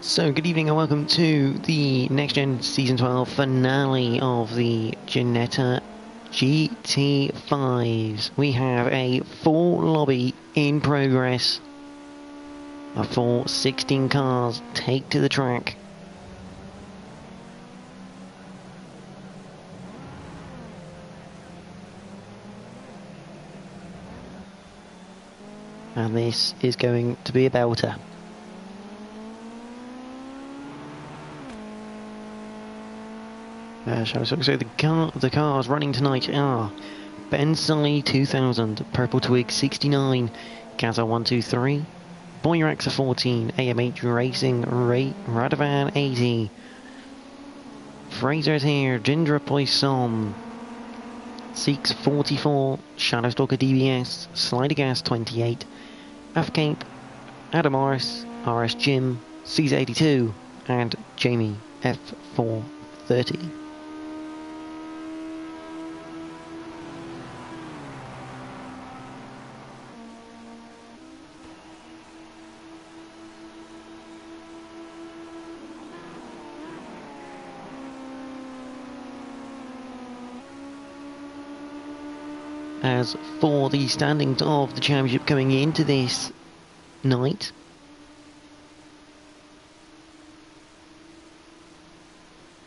So, good evening and welcome to the Next Gen Season 12 finale of the Ginetta GT5s. We have a full lobby in progress. A full 16 cars take to the track. And this is going to be a belter. So the cars running tonight are Ben Sully 2000, Purple Twig 69, Gaza 123, Boyraxa 14, AMH Racing Radovan 80, Fraser's here, Gindra Poisson, Seeks 44, Shadowstalker DBS, Slider Gas 28, Afcape, Adam Morris, RS Jim, Caesar 82, and Jamie F430. As for the standings of the championship coming into this night,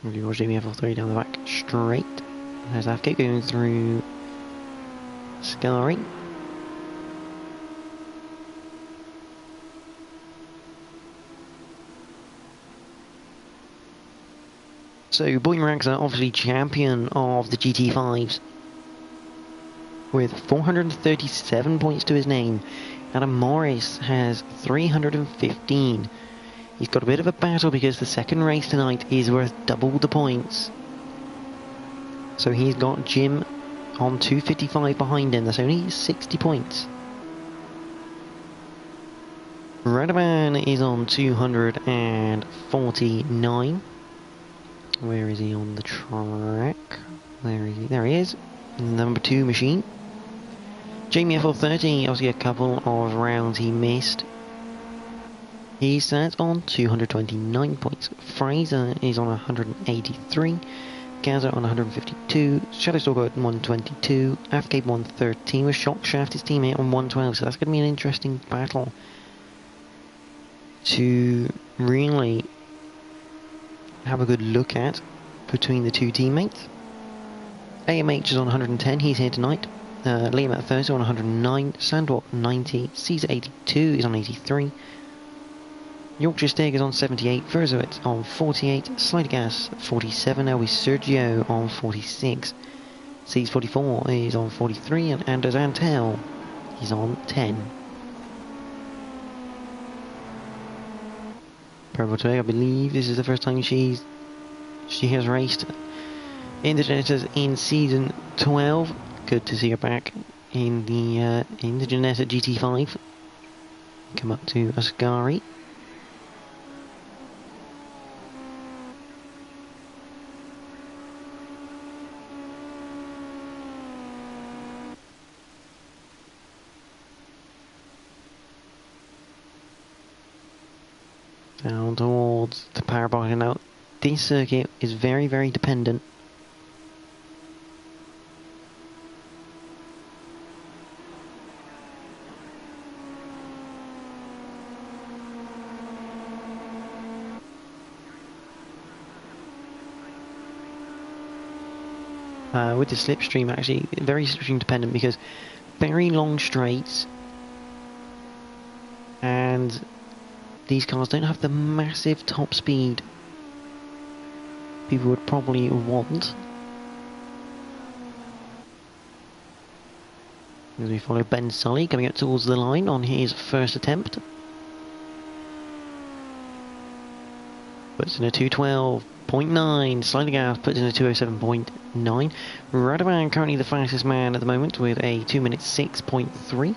we've got Jamie F3 down the back straight. There's Afgate going through Scary. So Boyraxa are obviously champion of the GT5s. With 437 points to his name. Adam Morris has 315. He's got a bit of a battle because the second race tonight is worth double the points. So he's got Jim on 255 behind him. That's only 60 points. Radovan is on 249. Where is he on the track? Where is he? There he is. Number 2 machine. Jamie F430, obviously a couple of rounds he missed. He sat on 229 points. Fraser is on 183. Gaza on 152. Shadowstalker at 122. Afcape 113 with Shockshaft, his teammate, on 112. So that's going to be an interesting battle to really have a good look at between the two teammates. AMH is on 110, he's here tonight. Liam at 30 on 109, Sandwalk 90, Caesar 82 is on 83, Yorkshire Steg is on 78, Verzowitz on 48, Slider Gas 47, now with Sergio on 46, C's 44 is on 43, and Anders Antel is on 10. Purple Twig, I believe this is the first time she has raced in the Ginettas in season 12. Good to see her back in the Ginetta GT5. Come up to Ascari. Down towards the parabolic. Now, this circuit is very, very dependent with the slipstream, actually very slipstream dependent, because very long straights and these cars don't have the massive top speed people would probably want. As we follow Ben Sully coming up towards the line on his first attempt. Puts in a 212.9, Slider Gas puts in a 207.9. Radovan currently the fastest man at the moment with a 2 minute 6.3.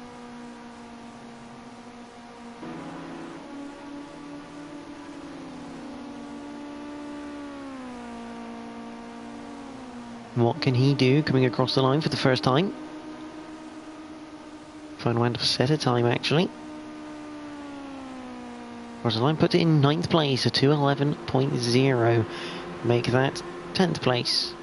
What can he do coming across the line for the first time? Find one to set a time actually. Rosaline puts it in 9th place, a 2:11.0. Make that 10th place.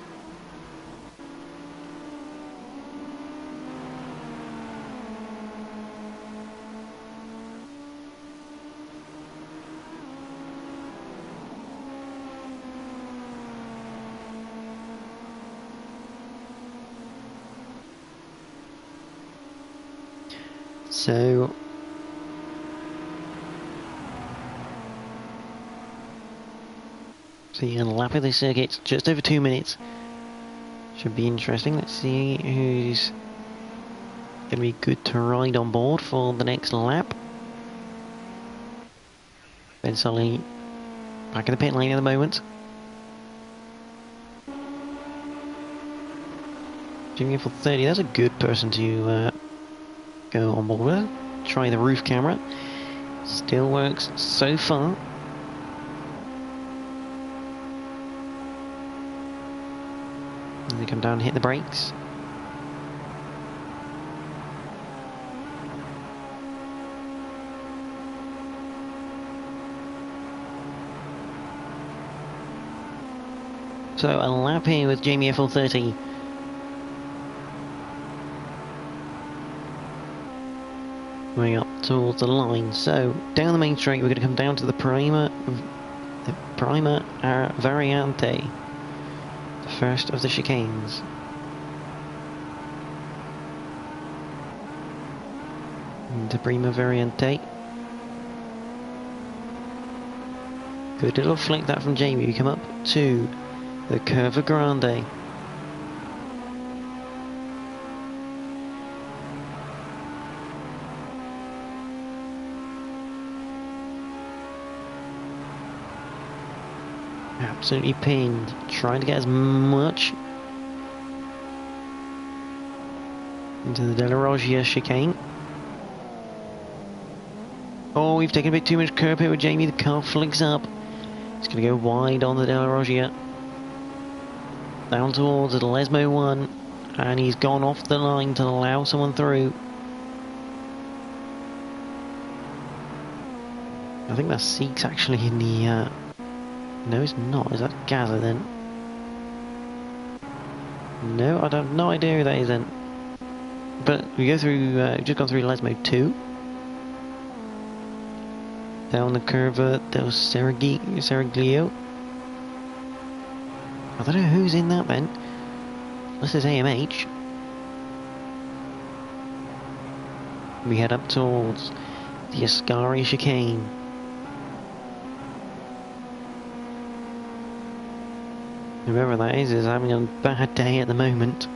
So you're going to lap of this circuit, just over 2 minutes. Should be interesting. Let's see who's going to be good to ride on board for the next lap. Ben Sully back in the pit lane at the moment. Jimmy for 30, that's a good person to go on board with. Try the roof camera. Still works so far. And they come down and hit the brakes. So a lap here with Jamie FL30. Going up towards the line. So down the main straight, we're going to come down to the Prima Variante, the first of the chicanes. The Prima Variante. Good little flick that from Jamie. We come up to the Curva Grande. Absolutely pinned, trying to get as much into the Della Roggia chicane. Oh, we've taken a bit too much curb here with Jamie. The car flicks up. He's going to go wide on the Della Roggia. Down towards the Lesmo 1. And he's gone off the line to allow someone through. I think that's Seeks actually in the... No, it's not. Is that Gaza then? No, I have no idea who that is then. But we go through, just gone through Lesmo 2. Down the Curva del Seraglio. I don't know who's in that then. Unless it's AMH. We head up towards the Ascari chicane. Whoever that is having a bad day at the moment.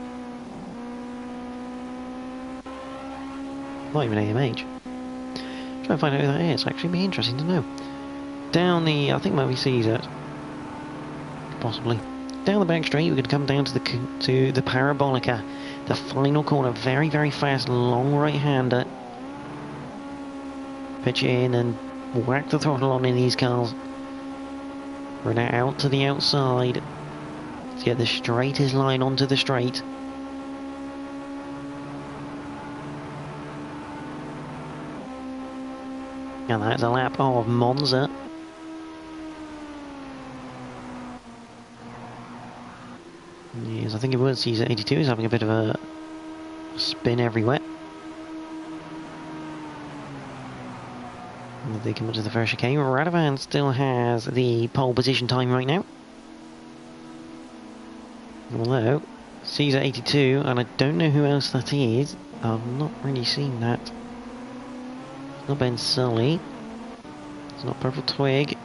Not even AMH. Try and find out who that is. Actually, be interesting to know. Down the, I think maybe sees it. Possibly. Down the back straight, we're going to come down to the Parabolica. The final corner, very, very fast, long right-hander. Pitch it in and whack the throttle on in these cars. Run it out to the outside. To get the straightest line onto the straight. And that's a lap of Monza. Yes, I think it was. He's at 82. He's having a bit of a spin everywhere. And they come up to the first chicane. Radovan still has the pole position time right now. Although, Caesar 82, and I don't know who else that is. I've not really seen that. It's not Ben Sully. It's not Purple Twig.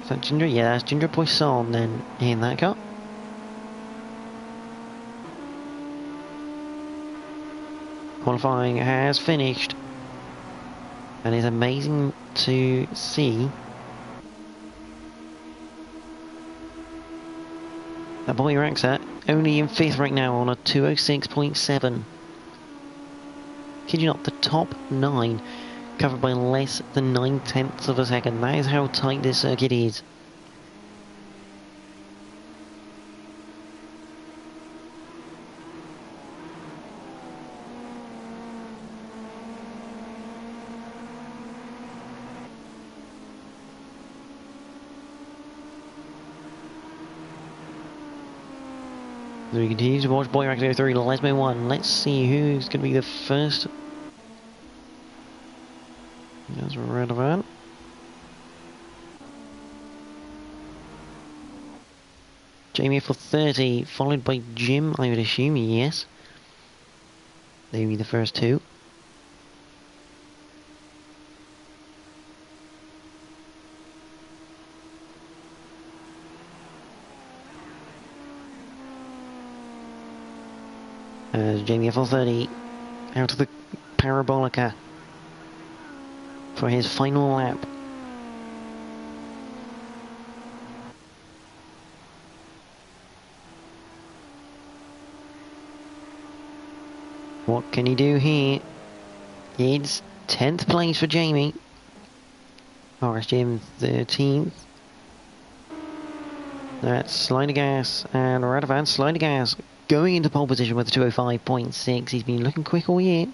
Is that Ginger? Yeah, that's Ginger Poisson then in that car. Qualifying has finished. And it's amazing to see that Bobby Raxat only in 5th right now on a 206.7. Kid you not, the top 9 covered by less than 9/10 of a second. That is how tight this circuit is. So we continue to watch Boy Rack 03, Lesmo 1. Let's see who's going to be the first. There's Radovan. Jamie for 30, followed by Jim, I would assume, yes. They'll be the first two. As Jamie for 30, out of the Parabolica for his final lap. What can he do here? It's 10th place for Jamie. RS Jim 13th. That's Slidergas and Radovan. Slidergas going into pole position with a 205.6. He's been looking quick all year.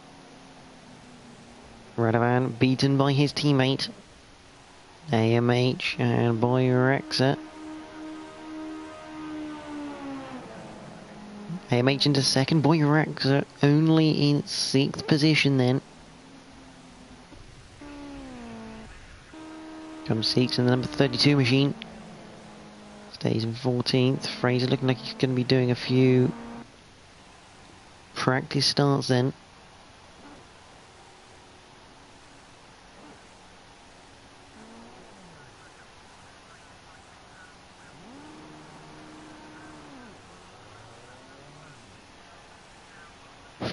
Radovan beaten by his teammate AMH and Boy Rexa. AMH into second, Boy Rexa only in 6th position then. Comes 6th in the number 32 machine. Stays in 14th. Fraser looking like he's going to be doing a few practice starts then.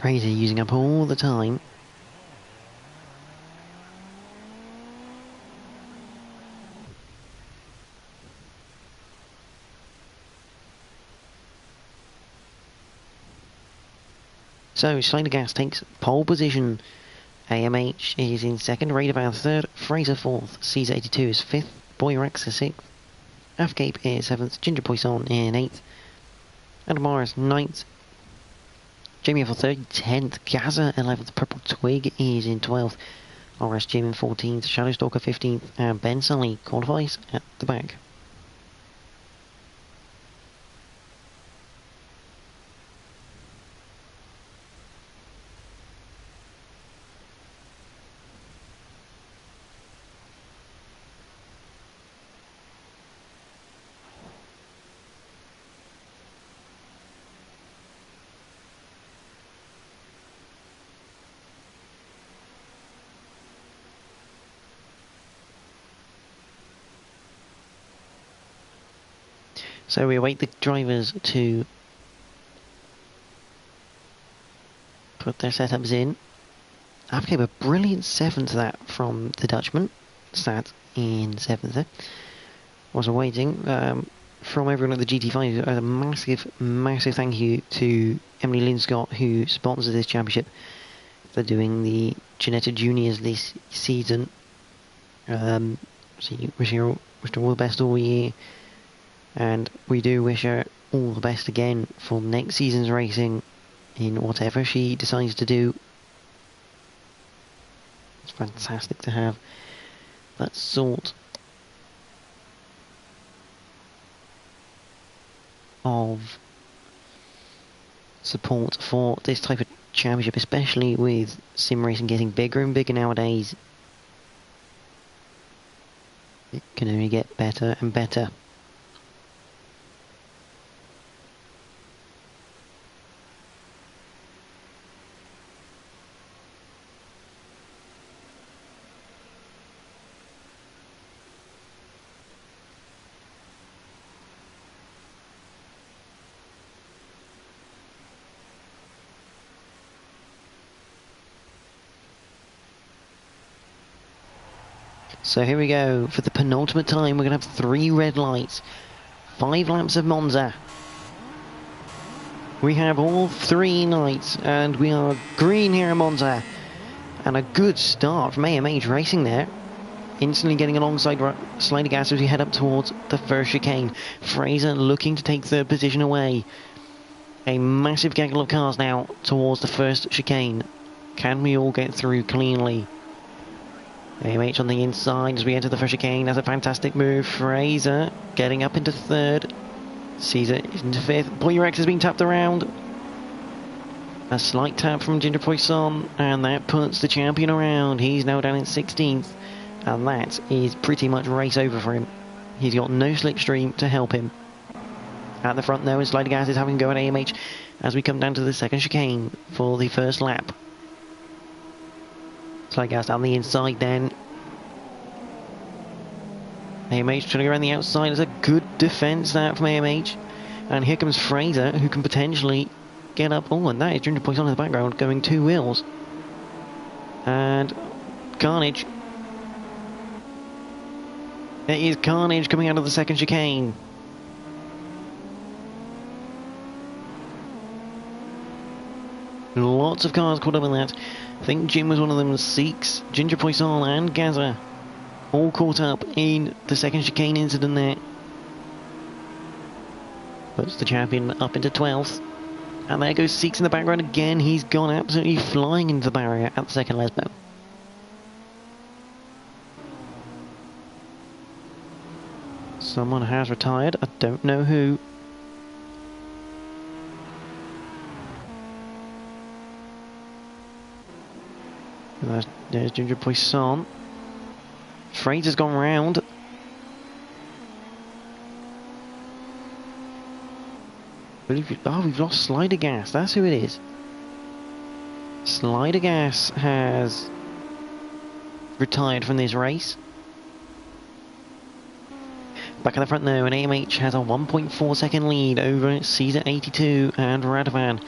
Fraser using up all the time. So Slidergas takes pole position. AMH is in second, Radovan third, Fraser fourth, Caesar 82 is fifth, Boy Rex is sixth, Afcape is seventh, Ginger Poisson in eighth, Adam Morris ninth, Jamie for 30, 10th, Gaza 11th, Purple Twig is in 12th, RS Jim in 14th, Shadowstalker 15th, and Ben Sully qualifies at the back. So we await the drivers to put their setups in. After a brilliant 7th that from the Dutchman, sat in 7th there. Was awaiting from everyone at the GT5. A massive thank you to Emily Linscott, who sponsors this championship, for doing the Ginetta Juniors this season. So wish her all the best all year. And we do wish her all the best again for next season's racing in whatever she decides to do. It's fantastic to have that sort of support for this type of championship, especially with sim racing getting bigger and bigger nowadays. It can only get better and better. So here we go, for the penultimate time we're going to have 3 red lights, 5 laps of Monza. We have all 3 lights and we are green here at Monza. And a good start from AMH Racing there. Instantly getting alongside Slidergas as we head up towards the first chicane. Fraser looking to take 3rd position away. A massive gaggle of cars now towards the first chicane. Can we all get through cleanly? AMH on the inside as we enter the first chicane. That's a fantastic move. Fraser getting up into 3rd. Caesar into 5th. Boyrex has been tapped around. A slight tap from Ginger Poisson, and that puts the champion around. He's now down in 16th, and that is pretty much race over for him. He's got no slipstream to help him. At the front though, and Slider Gas is having a go at AMH as we come down to the second chicane for the first lap. Slider Gas down the inside then. AMH trying to go around the outside. It's a good defence that from AMH. And here comes Fraser, who can potentially get up. Oh, and that is Ginger Poisson in the background going 2 wheels. And Carnage. It is Carnage coming out of the second chicane. Lots of cars caught up in that. I think Jim was one of them. Seeks, Ginger Poisson and Gaza all caught up in the second chicane incident there. Puts the champion up into 12th. And there goes Seeks in the background again. He's gone absolutely flying into the barrier at the second Lesbo. Someone has retired. I don't know who. There's Ginger Poisson. Fraser's gone round. Oh, we've lost Slider Gas. That's who it is. Slider Gas has retired from this race. Back at the front now, and AMH has a 1.4 second lead over Caesar 82 and Radovan.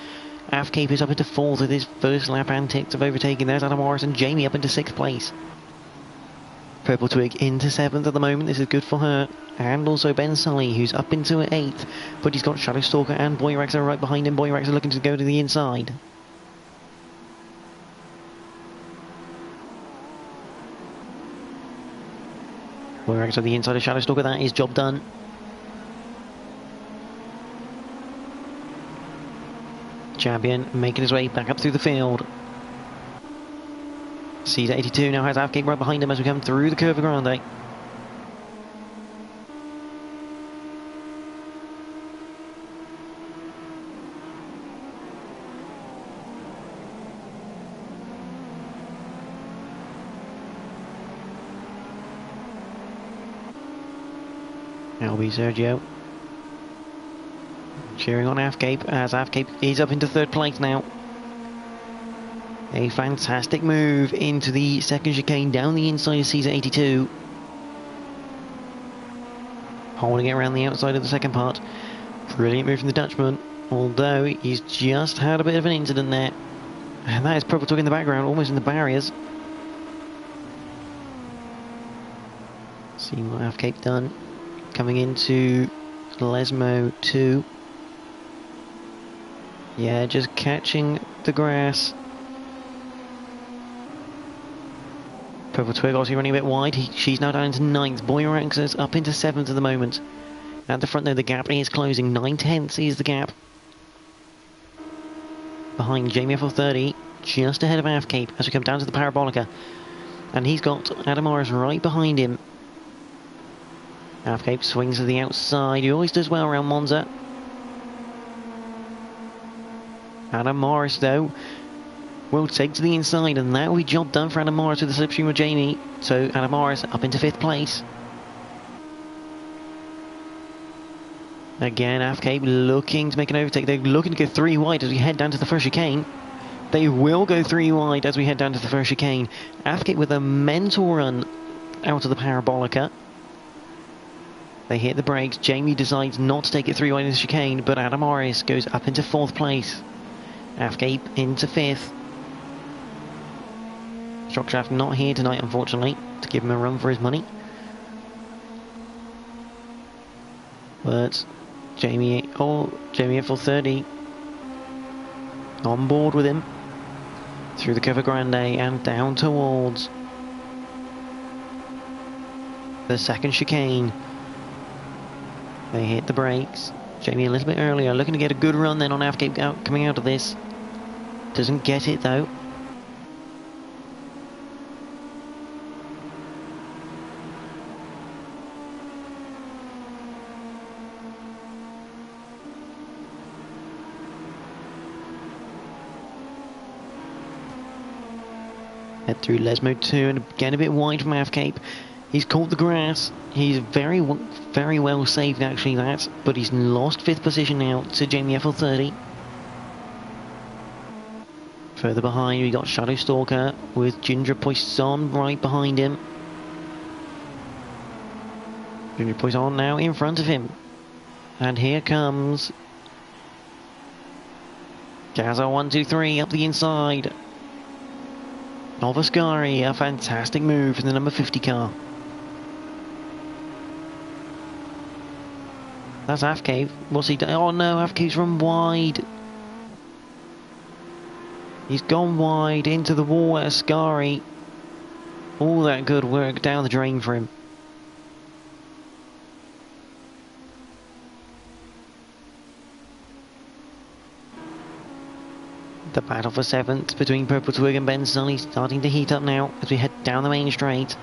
Afcape is up into 4th with his first lap antics of overtaking. There's Adam Morris and Jamie up into 6th place. Purple Twig into 7th at the moment. This is good for her. And also Ben Sully, who's up into 8th. But he's got Shadow Stalker and Boyrex are right behind him. Boyrex are looking to go to the inside. Boyrex on the inside of Shadow Stalker. That is job done. Champion making his way back up through the field. Caesar 82 now has Afgate right behind him as we come through the Curva Grande. That'll be Sergio. Cheering on Afcape as Afcape is up into 3rd place now. A fantastic move into the second chicane down the inside of Caesar 82. Holding it around the outside of the second part. Brilliant move from the Dutchman, although he's just had a bit of an incident there. And that is Purple Twig in the background, almost in the barriers. See what Afcape done. Coming into Lesmo 2. Yeah, just catching the grass. Purple Twig obviously running a bit wide. She's now down into 9th. Boyrex is up into 7th at the moment. At the front though, the gap is closing. 9/10 is the gap. Behind Jamie FL30, just ahead of Afcape as we come down to the Parabolica. And he's got Adam Morris right behind him. Afcape swings to the outside. He always does well around Monza. Adam Morris though will take to the inside, and that will be job done for Adam Morris with the slipstream of Jamie. So Adam Morris up into 5th place. Again, Afcape looking to make an overtake. They're looking to go 3 wide as we head down to the first chicane. They will go 3 wide as we head down to the first chicane. Afcape with a mental run out of the Parabolica. They hit the brakes. Jamie decides not to take it 3 wide in the chicane, but Adam Morris goes up into 4th place. Afcape into 5th. Shockshaft not here tonight, unfortunately, to give him a run for his money. But Jamie FL30 on board with him through the Curva Grande and down towards the second chicane. They hit the brakes. Jamie a little bit earlier, looking to get a good run then on Afcape coming out of this. Doesn't get it though. Head through Lesmo 2 and again a bit wide from Cape. He's caught the grass. He's very well saved actually, that, but he's lost 5th position now to Jamie FL30. Further behind we got Shadow Stalker with Ginger Poisson right behind him. Ginger Poisson now in front of him. And here comes Gaza 1, 2, 3 up the inside. Novascari, a fantastic move in the number 50 car. That's Afcave. What's he done? Oh no, Afcave's run wide. He's gone wide into the wall at Ascari. All that good work down the drain for him. The battle for 7th between Purple Twig and Ben Sully starting to heat up now as we head down the main straight.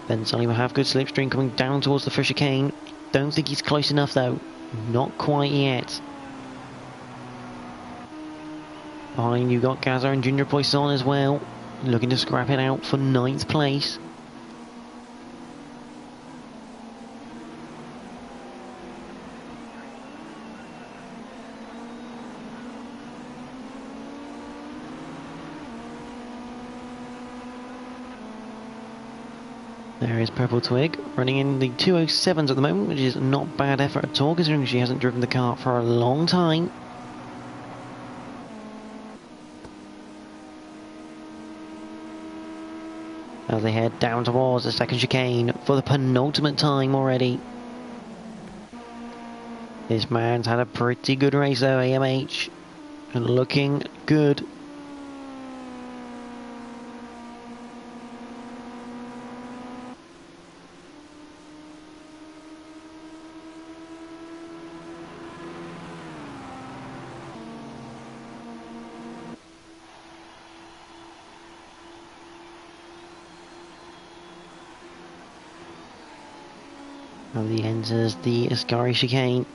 Ben Sully will have good slipstream coming down towards the first chicane. Don't think he's close enough though. Not quite yet. Behind you got Gaza and Ginger Poisson as well. Looking to scrap it out for 9th place. There is Purple Twig running in the 207s at the moment, which is not bad effort at all considering she hasn't driven the car for a long time. As they head down towards the second chicane for the penultimate time already. This man's had a pretty good race though, AMH, and looking good. And he enters the Ascari chicane.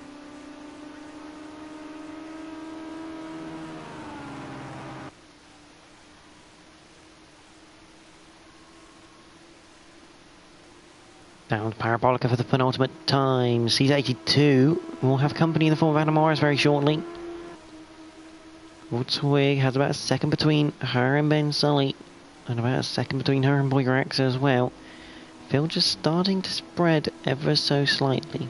Down to Parabolica for the penultimate time. C82 will have company in the form of Anna Morris very shortly. Twig has about a second between her and Ben Sully, and about a second between her and Boy Rex as well. Phil just starting to spread ever so slightly.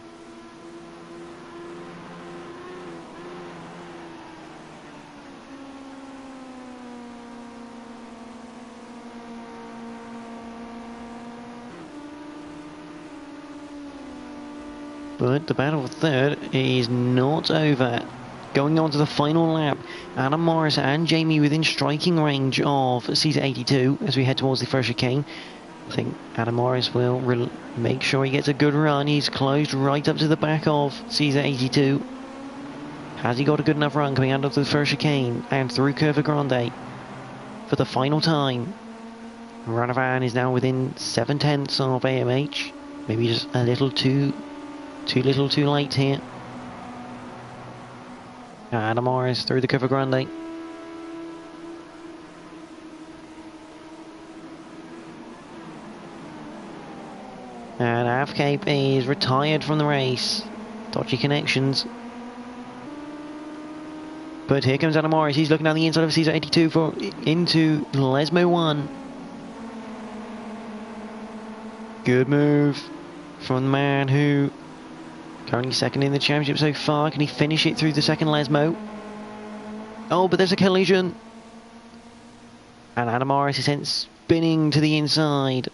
But the battle for 3rd is not over. Going on to the final lap, Adam Morris and Jamie within striking range of C82 as we head towards the first chicane. I think Adam Morris will make sure he gets a good run. He's closed right up to the back of Caesar 82. Has he got a good enough run coming out of the first chicane and through Curva Grande for the final time? Ranavan is now within 7/10 of AMH. Maybe just a little too little too late here. Adam Morris through the Curva Grande. And Avcape is retired from the race. Dodgy connections. But here comes Adam Morris. He's looking down the inside of Caesar 82 into Lesmo 1. Good move from the man who currently second in the championship so far. Can he finish it through the second Lesmo? Oh, but there's a collision. And Adam Morris is sent spinning to the inside.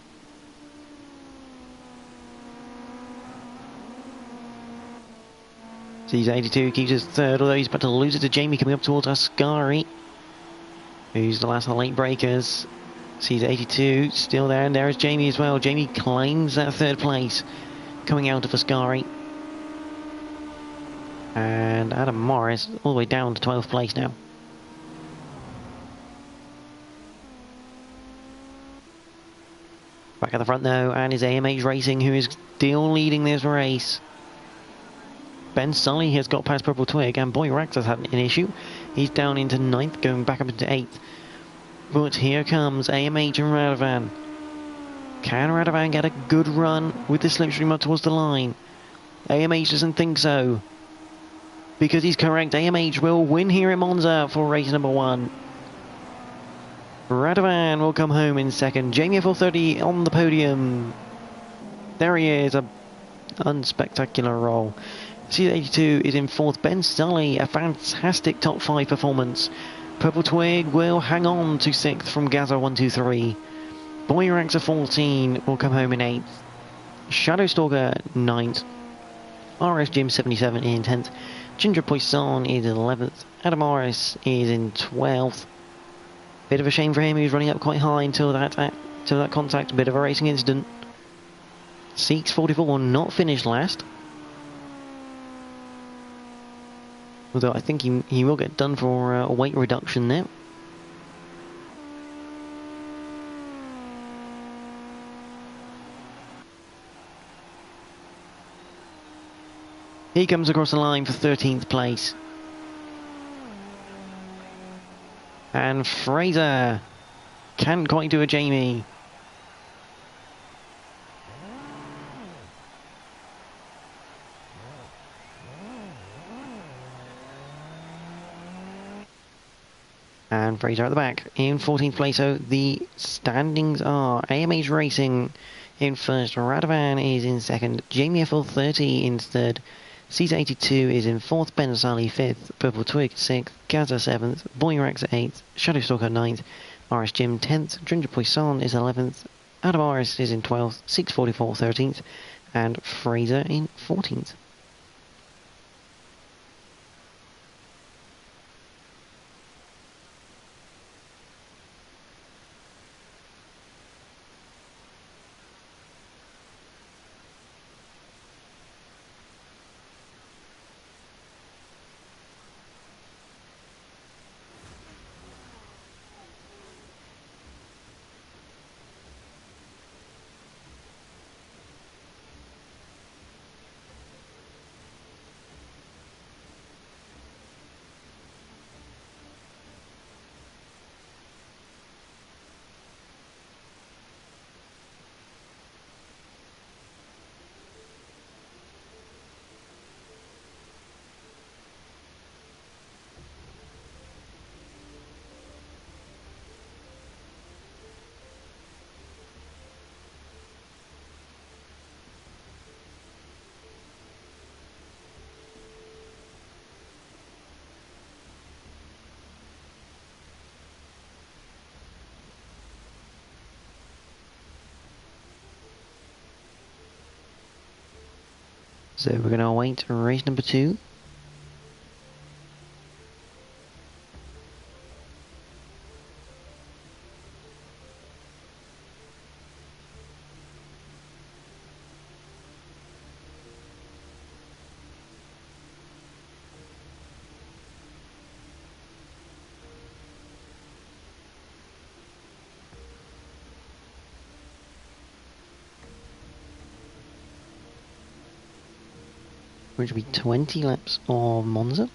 Caesar 82 keeps his 3rd, although he's about to lose it to Jamie coming up towards Ascari, who's the last of the late breakers. Caesar 82 still there, and there is Jamie as well. Jamie claims that 3rd place coming out of Ascari. And Adam Morris all the way down to 12th place now. Back at the front though, and is AMH Racing, who is still leading this race. Ben Sully has got past Purple Twig, and Boy Rex has had an issue. He's down into 9th, going back up into 8th. But here comes AMH and Radovan. Can Radovan get a good run with the slipstream up towards the line? AMH doesn't think so. Because he's correct, AMH will win here in Monza for race number 1. Radovan will come home in second. Jamie F30 on the podium. There he is, a unspectacular roll. C82 is in fourth. Ben Sully, a fantastic top 5 performance. Purple Twig will hang on to 6th from Gaza 123. Boyrax 14 will come home in 8th. Shadowstalker 9th. RS Jim 77 in 10th. Ginger Poisson is in 11th. Adam Morris is in 12th. Bit of a shame for him, he was running up quite high until that contact. Bit of a racing incident. Seeks 44 will not finish last. Although I think he will get done for a weight reduction there. He comes across the line for 13th place. And Fraser can't quite do a Jamie. And Fraser at the back in 14th place. So the standings are AMH Racing in first, Radovan is in second, Jamie FL30 in third, Caesar82 is in fourth, Ben Sally 5th, Purple Twig 6th, Gaza 7th, Boyrax 8th, Shadowstalker 9th, RS Jim 10th, Ginger Poisson is 11th, Adam RS is in 12th, 644 13th, and Fraser in 14th. So we're going to await race number 2. Which will be 20 laps of Monza.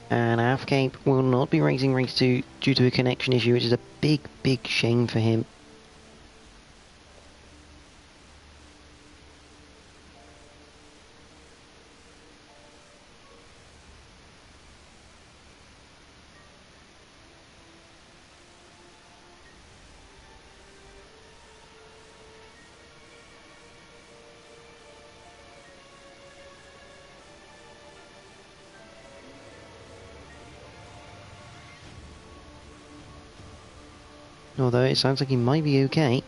And Cape will not be racing race 2 due to a connection issue, which is a big, big shame for him. Although it sounds like he might be okay.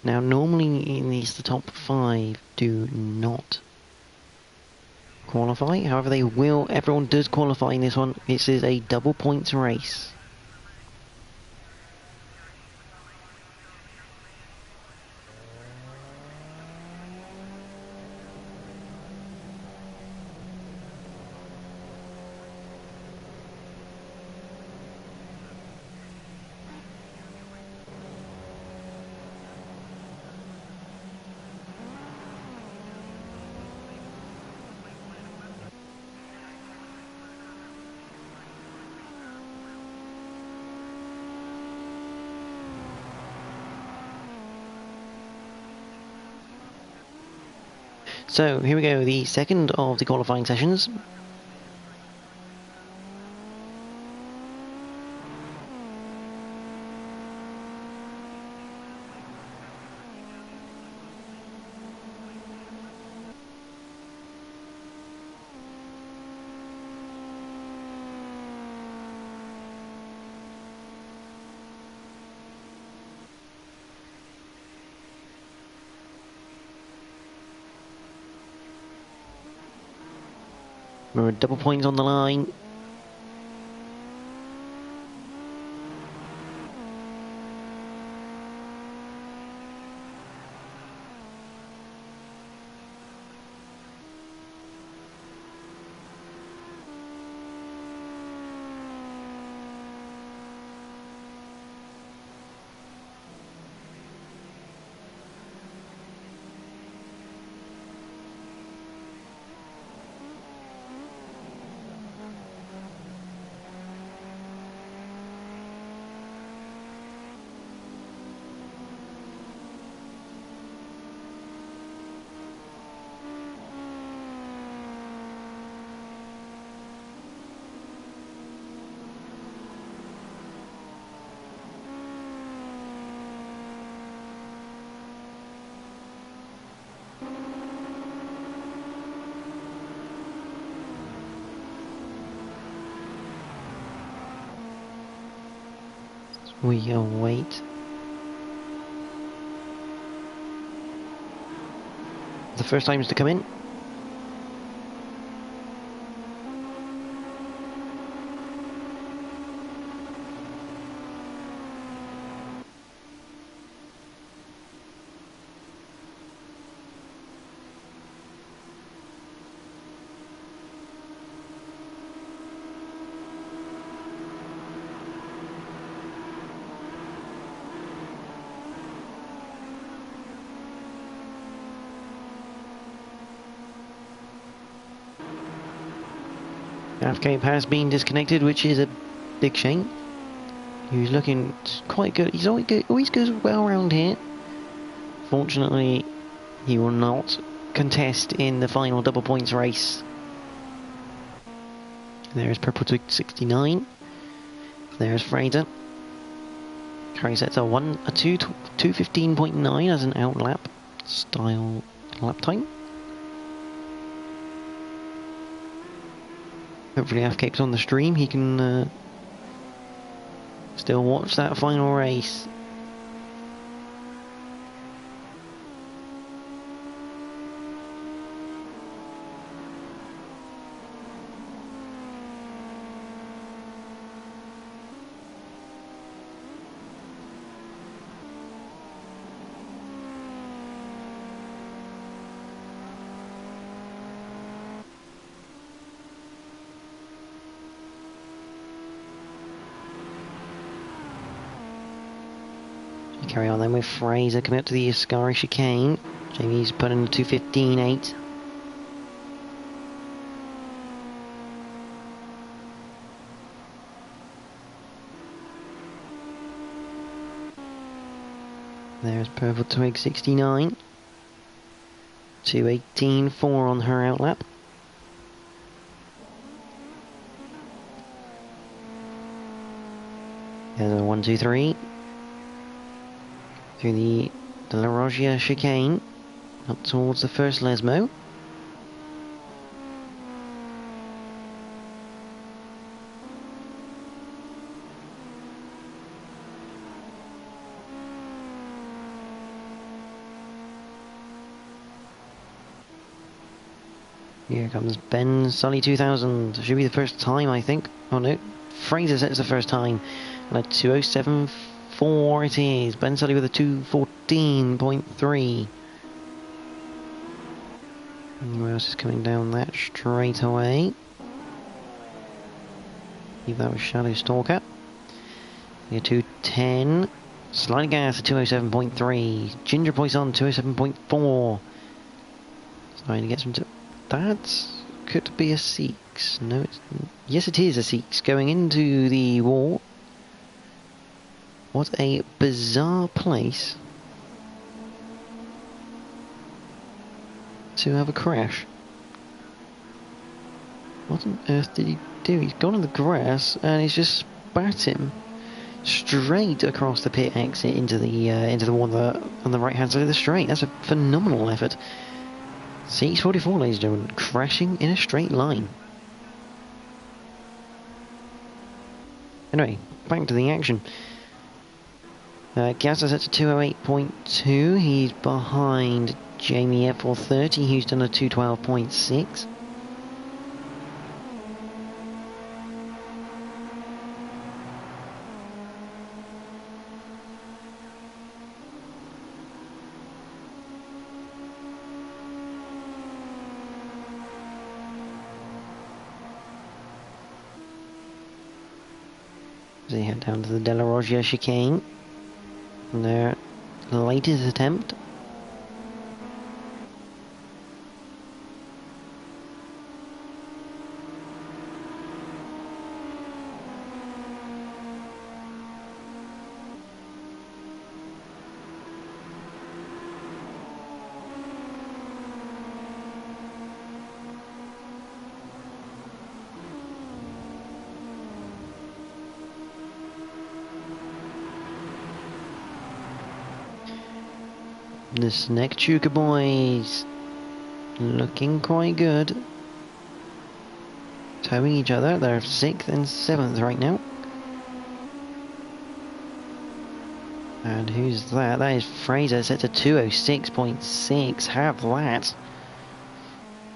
Now, normally in these, the top 5 do not qualify. However, they will. Everyone does qualify in this one. This is a double points race. So here we go, the second of the qualifying sessions. We're at double points on the line. We await the first times to come in. Cape has been disconnected, which is a big shame. He was looking quite good. He's always goes well around here. Fortunately, he will not contest in the final double points race. There's Purple Twig 69. There's Fraser. Curry sets a 2:15.9 as an outlap style lap time. Hopefully Cape's on the stream, he can still watch that final race. Carry on then with Fraser coming up to the Ascari chicane. Jamie's put in a 2:15.8. There's Purple Twig 69. 2:18.4 on her outlap. There's a 1-2-3. Through the De La Roggia chicane, up towards the first Lesmo. Here comes Ben Sully 2000. Should be the first time, I think. Oh no, Fraser sets the first time. And a 2:07.4 it is. Ben Sully with a 2:14.3. Who else is coming down that straight away? I believe that was Shadow Stalker. Yeah, 2:10. Sliding gas at 2:07.3. Ginger Poisson 2:07.4. Starting to get some. That could be a Seeks. No, it's. Yes, it is a Seeks going into the wall. What a bizarre place to have a crash. What on earth did he do? He's gone on the grass and he's just spat him straight across the pit exit into the one on the right hand side of the straight. That's a phenomenal effort. CX44, ladies and gentlemen, crashing in a straight line. Anyway, back to the action. Gazza's at 2:08.2. He's behind Jamie at 4:30, who's done a 2:12.6. They head down to the Della Roggia chicane. And their latest attempt. The Snegchuka boys looking quite good. Towing each other. They're 6th and 7th right now. And who's that? That is Fraser, set to 2:06.6. Have that.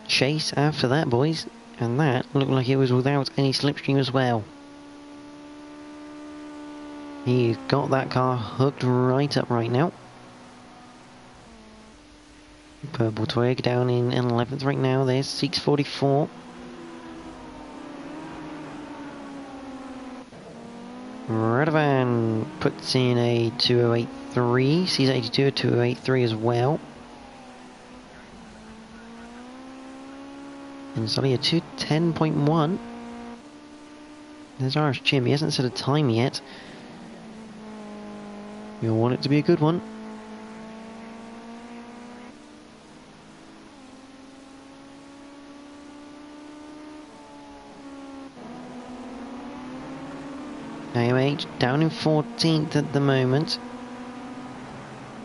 Chase after that, boys. And that looked like it was without any slipstream as well. He's got that car hooked right up right now. Purple Twig down in 11th right now. There's 6:44. Radovan puts in a 2:08.3. C's82 a 2:08.3 as well. And Sully a 2:10.1. There's Irish Jim. He hasn't set a time yet. You'll want it to be a good one. AMH down in 14th at the moment.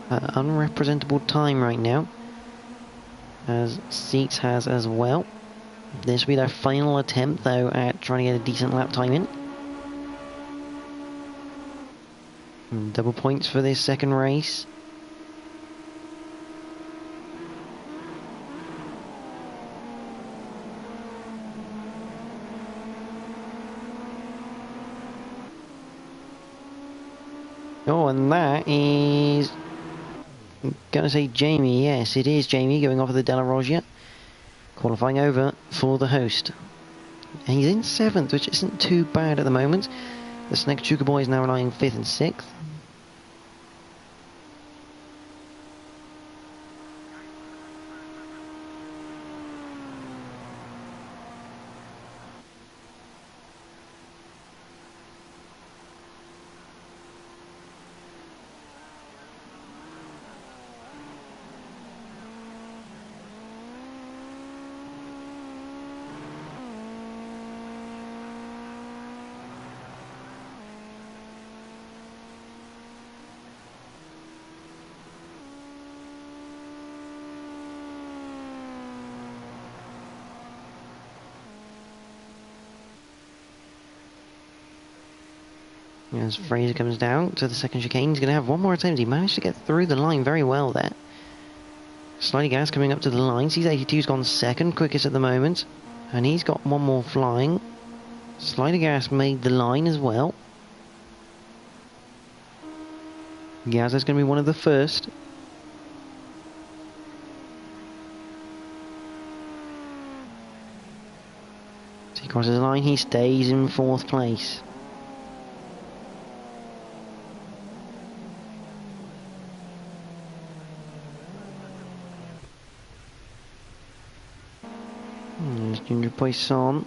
Unrepresentable time right now, as Seeks has as well. This will be their final attempt though at trying to get a decent lap time in. And double points for this second race. Oh, and that is... I'm going to say Jamie. Yes, it is Jamie going off of the Della Roggia. Qualifying over for the host. And he's in 7th, which isn't too bad at the moment. The Snegchuka boys now lying 5th and 6th. As Fraser comes down to the second chicane, he's going to have one more attempt. He managed to get through the line very well there. Sliding gas coming up to the line. C82's gone second quickest at the moment. And he's got one more flying. Sliding gas made the line as well. Gazza's going to be one of the first. So he crosses the line, he stays in 4th place. There's Ginger Poisson.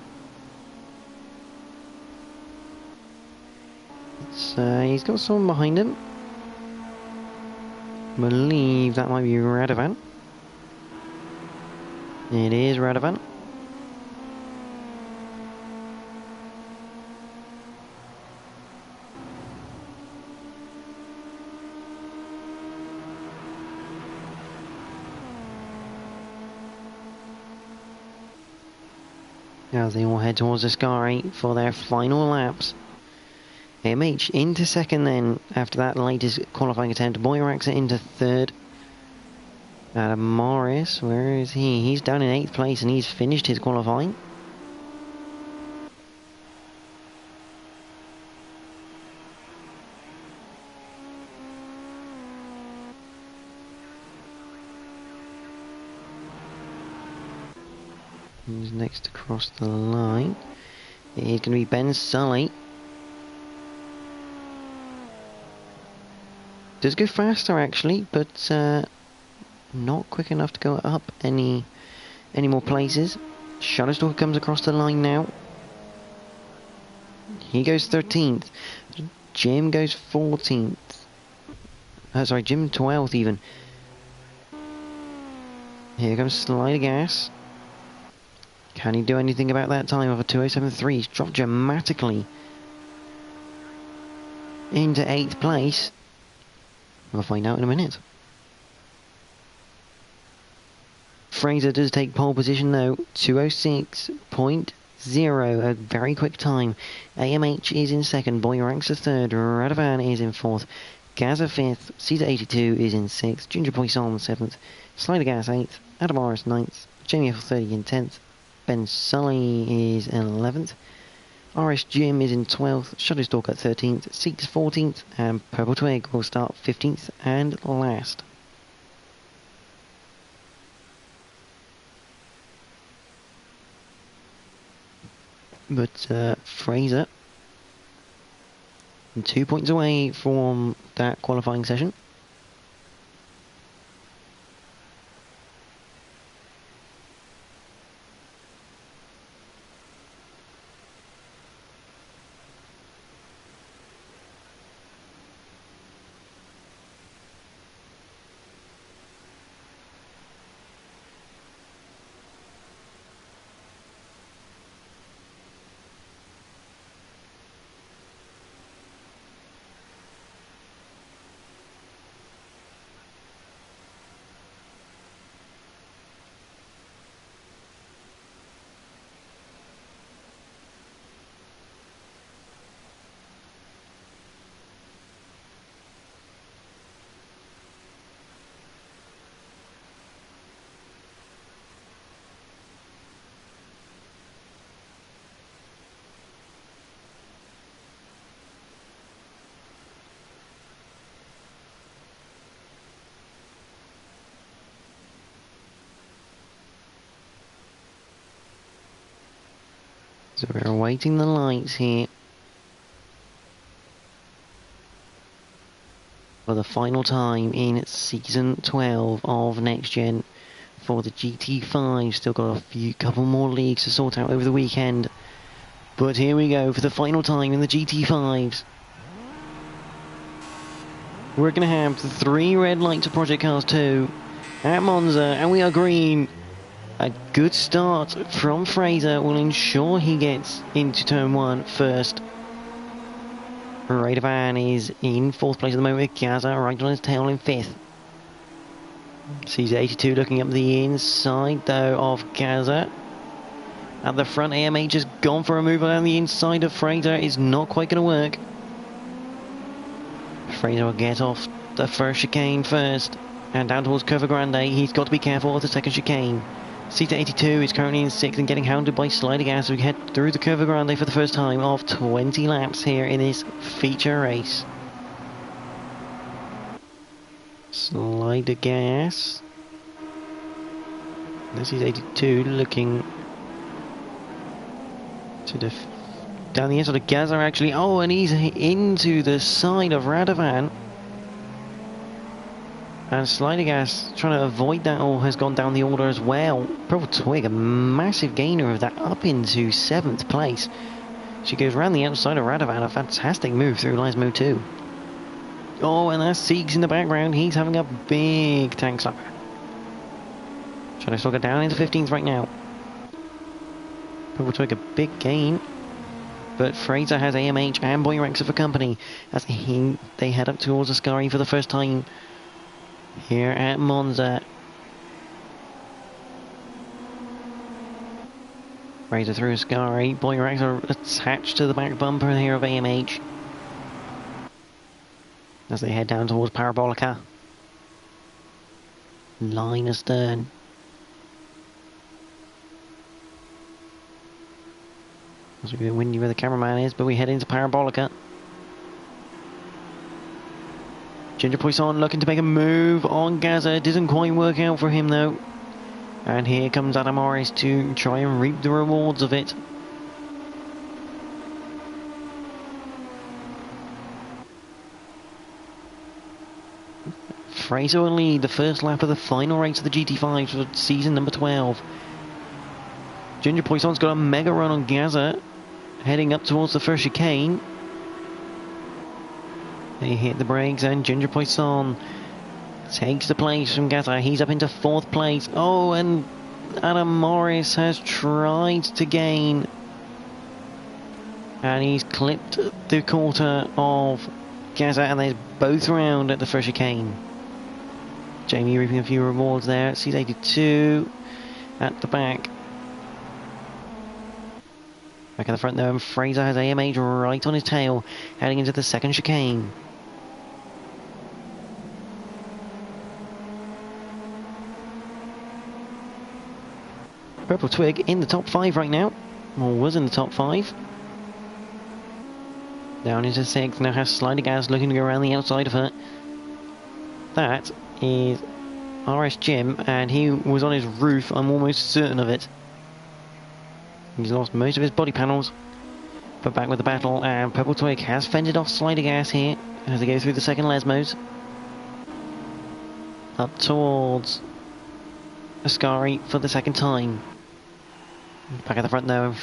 He's got someone behind him. I believe that might be Radovan. It is Radovan. As they all head towards the Sky for their final laps. MH into second then, after that latest qualifying attempt. Boyraxa into third. Adam Morris, where is he? He's down in 8th place and he's finished his qualifying. Who's next to cross the line? It's going to be Ben Sully. Does go faster actually, but not quick enough to go up any more places. Shutterstock comes across the line now. He goes 13th. Jim goes 14th. Sorry, Jim 12th even. Here comes Slider Gas. Can he do anything about that time of a 2:07.3? He's dropped dramatically into 8th place. We'll find out in a minute. Fraser does take pole position though. 2:06.0, a very quick time. AMH is in second. Boyraxa third. Radovan is in fourth. Gaza fifth. Caesar82 is in 6th. Ginger Poisson 7th. Slider Gas 8th. Adam Morris 9th. Jamie F30 in 10th. Ben Sully is in 11th. RS Jim is in 12th, Shutterstock at 13th, Seeks 14th, and Purple Twig will start 15th and last. But Fraser, 2 points away from that qualifying session. So we're awaiting the lights here for the final time in Season 12 of Next Gen for the GT5. Still got a couple more leagues to sort out over the weekend. But here we go for the final time in the GT5s. We're going to have the 3 red lights of Project Cars 2 at Monza, and we are green. A good start from Fraser will ensure he gets into turn 1 first. Radovan is in 4th place at the moment with Gaza right on his tail in 5th. Caesar82 looking up the inside though of Gaza. At the front, AMH has gone for a move around the inside of Fraser. It's not quite going to work. Fraser will get off the first chicane first. And down towards Curva Grande, he's got to be careful of the second chicane. Seat 82 is currently in 6th and getting hounded by Slider Gas as we head through the Curva Grande for the first time of 20 laps here in this feature race. Slider Gas. This is 82 looking to down the inside of Gaza actually. Oh, and he's into the side of Radovan. And Slider Gas trying to avoid that, or has gone down the order as well. Purple Twig, a massive gainer of that, up into 7th place. She goes around the outside of Radovan, a fantastic move through lines mode 2. Oh, and that's Siegs in the background. He's having a big tank slapper. Trying to still get down into 15th right now. Purple Twig, a big gain. But Fraser has AMH and Boyrexa for company as they head up towards Ascari for the first time here at Monza. Fraser through Ascari. Boyrexa attached to the back bumper here of AMH as they head down towards Parabolica. Line astern. It's a bit windy where the cameraman is, but we head into Parabolica. Ginger Poisson looking to make a move on Gaza. It doesn't quite work out for him though. And here comes Adam Morris to try and reap the rewards of it. Fraser will lead the first lap of the final race of the GT5 for season number 12. Ginger Poisson's got a mega run on Gaza, heading up towards the first chicane. They hit the brakes and Ginger Poisson takes the place from Gaza. He's up into 4th place. Oh, and Adam Morris has tried to gain. And he's clipped the quarter of Gaza, and they're both round at the first chicane. Jamie reaping a few rewards there. Seat 82 at the back. Back at the front though, and Fraser has AMH right on his tail, heading into the second chicane. Purple Twig in the top 5 right now, or was in the top 5. Down into 6th, now has Slider Gas looking to go around the outside of her. That is RS Jim, and he was on his roof, I'm almost certain of it. He's lost most of his body panels, but back with the battle, and Purple Twig has fended off Slider Gas here as they go through the second Lesmos. Up towards Ascari for the second time. Back at the front though,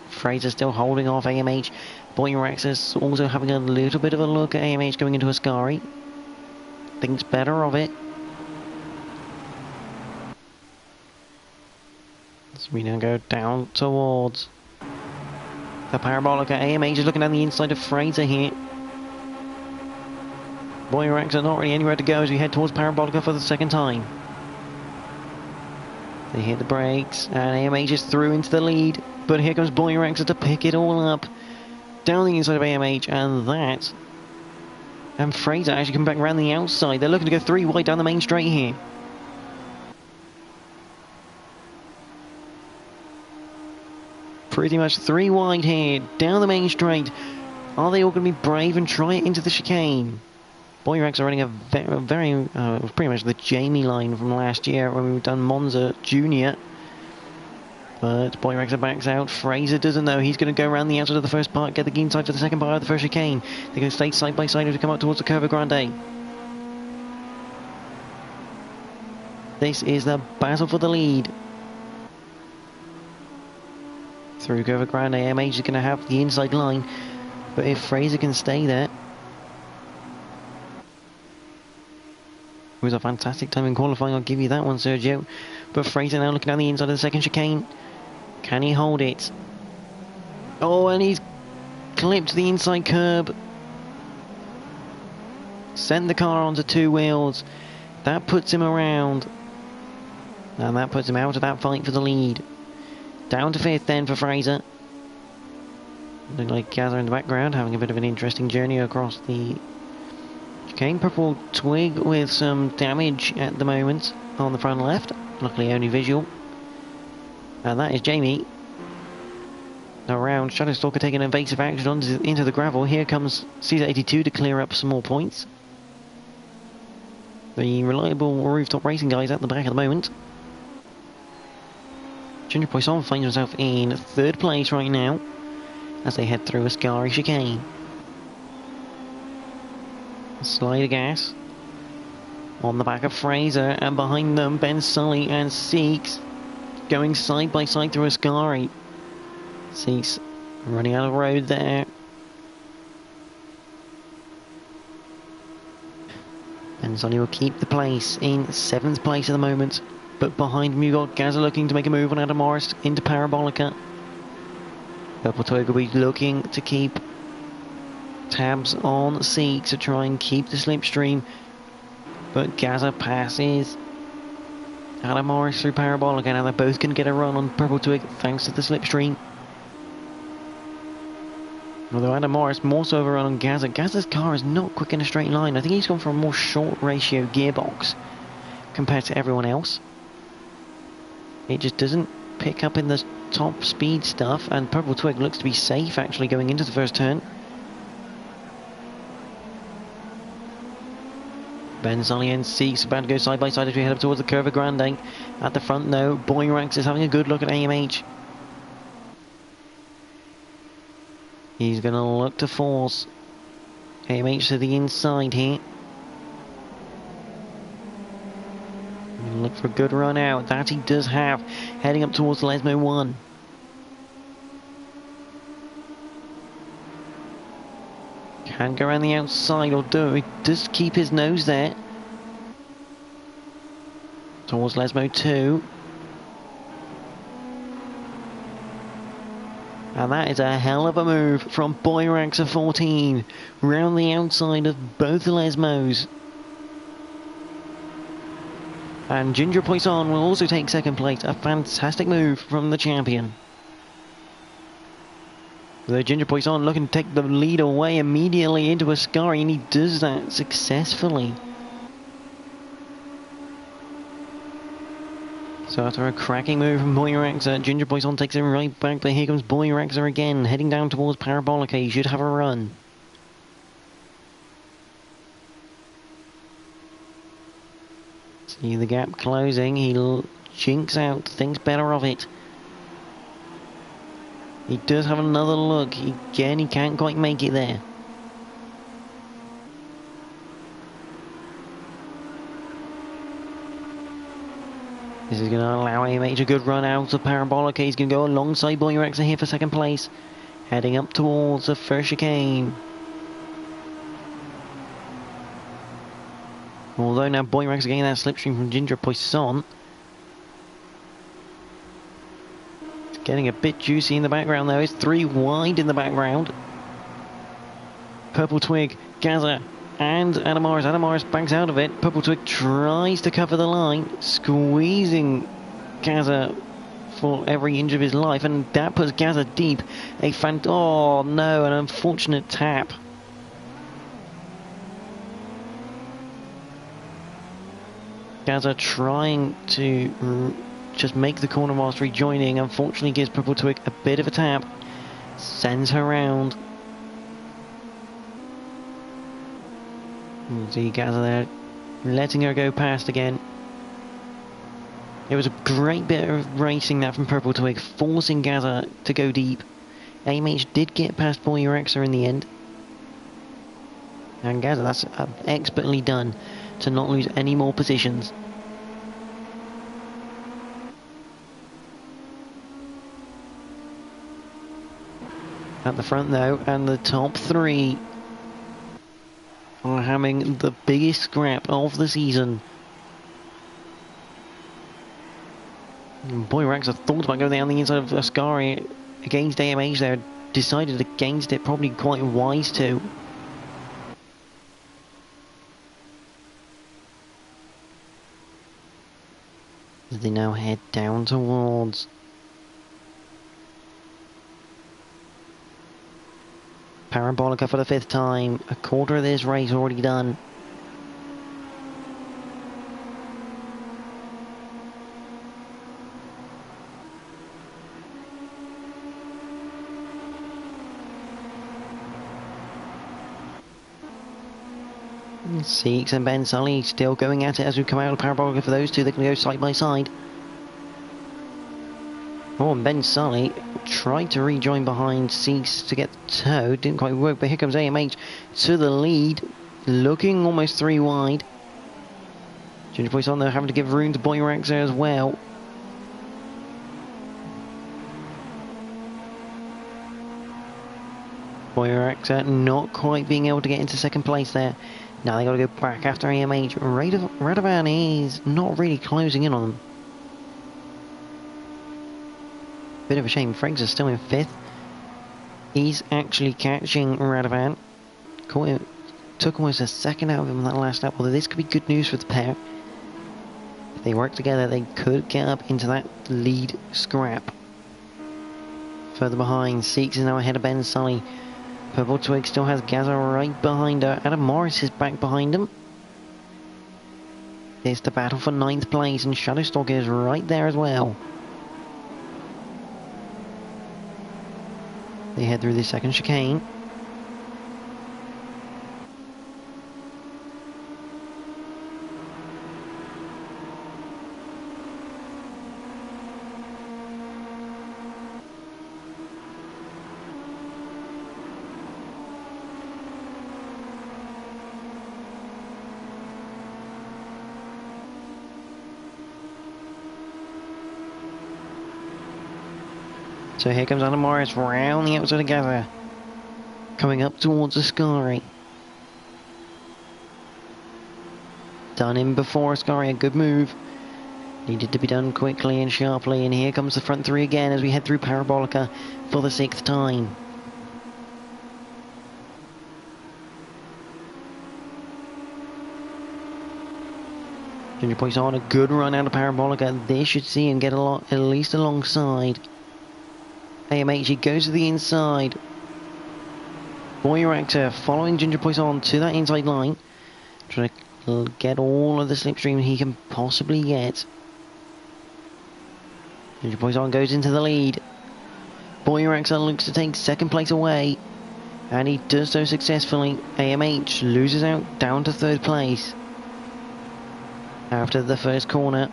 Fraser still holding off AMH. Boyrex's also having a little bit of a look at AMH going into Ascari. Thinks better of it. So we now go down towards the Parabolica. AMH is looking down the inside of Fraser here. Boyrex are not really anywhere to go as we head towards Parabolica for the second time. They hit the brakes, and AMH is through into the lead. But here comes Boyrex to pick it all up. Down the inside of AMH, and that. And Fraser actually come back around the outside. They're looking to go 3 wide down the main straight here. Pretty much 3 wide here, down the main straight. Are they all going to be brave and try it into the chicane? Boyrex are running a very pretty much the Jamie line from last year when we've done Monza Junior. But Boyrex backs out. Fraser doesn't know. He's going to go around the outside of the first part, get the inside for the second part of the first chicane. They're going to stay side by side as we come up towards the Curva Grande. This is the battle for the lead. Through Curva Grande, AMH is going to have the inside line. But if Fraser can stay there, it was a fantastic time in qualifying, I'll give you that one, Sergio. But Fraser now looking down the inside of the second chicane. Can he hold it? Oh, and he's clipped the inside curb. Sent the car onto 2 wheels. That puts him around. And that puts him out of that fight for the lead. Down to 5th then for Fraser. Looking like Gaza in the background, having a bit of an interesting journey across the chicane. Purple Twig with some damage at the moment on the front left. Luckily only visual. And that is Jamie. Around Shadowstalker taking evasive action into the gravel. Here comes Caesar82 to clear up some more points. The reliable rooftop racing guys at the back at the moment. Ginger Poisson finds himself in 3rd place right now as they head through a Ascari chicane. Slide of gas on the back of Fraser, and behind them Ben Sully and Seeks going side by side through Ascari. Seeks running out of road there. Ben Sully will keep the place in 7th place at the moment, but behind him you've got Gaza looking to make a move on Adam Morris into Parabolica. Purple Twig will be looking to keep tabs on Seeks to try and keep the slipstream, but Gaza passes Adam Morris through Parabolica. Now they're both going to get a run on Purple Twig thanks to the slipstream. Although Adam Morris more so overrun on Gaza. Gaza's car is not quick in a straight line. I think he's gone for a more short ratio gearbox compared to everyone else. It just doesn't pick up in the top speed stuff, and Purple Twig looks to be safe actually going into the first turn. Ben Sully and Seeks about to go side by side as we head up towards the Curva Grande. At the front though, Boyrax is having a good look at AMH. He's going to look to force AMH to the inside here. Look for a good run out. That he does have. Heading up towards Lesmo 1. Can go around the outside, or do he does keep his nose there. Towards Lesmo 2. And that is a hell of a move from Boyrax of 14. Round the outside of both the Lesmos. And Ginger Poisson will also take 2nd place. A fantastic move from the champion. The Ginger Poisson looking to take the lead away immediately into Ascari, and he does that successfully. So after a cracking move from Boyraxer, Ginger Poisson takes him right back, but here comes Boyraxer again, heading down towards Parabolica. He should have a run. See the gap closing, he jinks out, thinks better of it. He does have another look, again he can't quite make it there. This is going to allow AMH a good run out of Parabolica. He's going to go alongside Boyraxer here for 2nd place. Heading up towards the first chicane. Although now Boyraxer getting that slipstream from Ginger Poisson. It's getting a bit juicy in the background though. It's 3 wide in the background. Purple Twig, Gaza, and Adam Morris. Adam Morris banks out of it. Purple Twig tries to cover the line, squeezing Gaza for every inch of his life, and that puts Gaza deep. Oh no, an unfortunate tap. Gaza trying to just make the corner whilst rejoining. Unfortunately gives Purple Twig a bit of a tap. Sends her round. See Gaza there, letting her go past again. It was a great bit of racing that from Purple Twig, forcing Gaza to go deep. AMH did get past Boyraxer in the end. And Gaza, that's expertly done to not lose any more positions. At the front though, and the top 3 are having the biggest scrap of the season. Boyraxer thought about going down the inside of Ascari against AMH there, decided against it, probably quite wise to. As they now head down towards Parabolica for the 5th time. A quarter of this race already done. Seeks and Ben Sully still going at it as we come out of Parabolica for those two. They're going to go side by side. Oh, and Ben Sully tried to rejoin behind Seeks to get the toe. Didn't quite work, but here comes AMH to the lead. Looking almost 3 wide. Ginger Poisson though having to give room to Boyrax there as well. Boyrax not quite being able to get into second place there. Now they got to go back after AMH. Radovan is not really closing in on them. Bit of a shame. Freggs is still in 5th. He's actually catching Radovan. Took almost a second out of him on that last lap. Although this could be good news for the pair. If they work together, they could get up into that lead scrap. Further behind, Seeks is now ahead of Ben Sully. Purple Twig still has Gaza right behind her. Adam Morris is back behind him. There's the battle for 9th place, and Shadowstalker is right there as well. They head through the second chicane. So here comes Adam Morris round the outside of Gaza. Coming up towards Ascari. Done in before Ascari, a good move. Needed to be done quickly and sharply, and here comes the front three again as we head through Parabolica for the 6th time. Ginger Poisson, a good run out of Parabolica. This should see him get at least alongside. AMH, he goes to the inside. Boyraxer following Ginger Poisson to that inside line. Trying to get all of the slipstream he can possibly get. Ginger Poisson goes into the lead. Boyraxer looks to take second place away. And he does so successfully. AMH loses out down to 3rd place. After the first corner.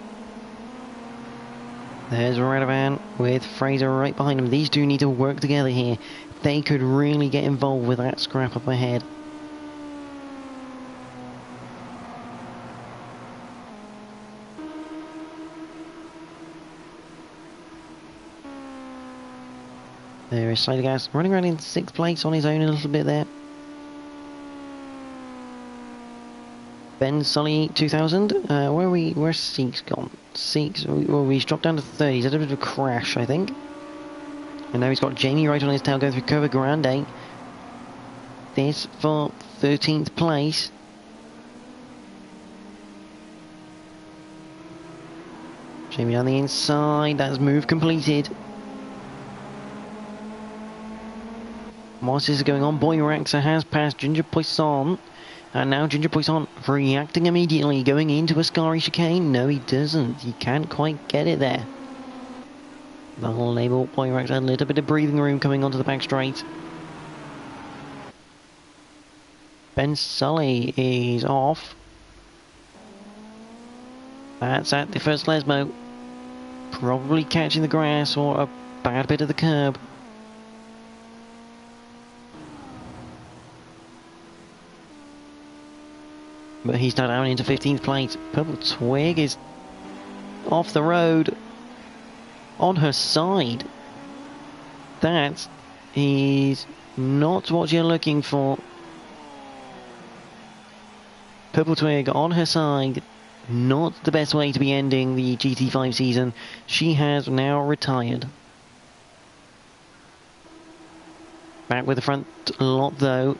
There's Radovan with Fraser right behind him. These two need to work together here. They could really get involved with that scrap up ahead. There is Sidergas running around in 6th place on his own a little bit there. Ben Sully 2000. Where's Seeks gone? Seeks, well, he's dropped down to 30. He's had a bit of a crash, I think. And now he's got Jamie right on his tail going through Curva Grande. This for 13th place. Jamie on the inside. That's move completed. What is going on? Boyraxer has passed Ginger Poisson. And now Ginger Poisson reacting immediately, going into Ascari chicane. No, he doesn't. He can't quite get it there. That'll enable Boyrax a little bit of breathing room coming onto the back straight. Ben Sully is off. That's at the first Lesmo. Probably catching the grass or a bad bit of the curb. But he's now down into 15th place. Purple Twig is off the road. On her side. That is not what you're looking for. Purple Twig on her side. Not the best way to be ending the GT5 season. She has now retired. Back with the front lot though.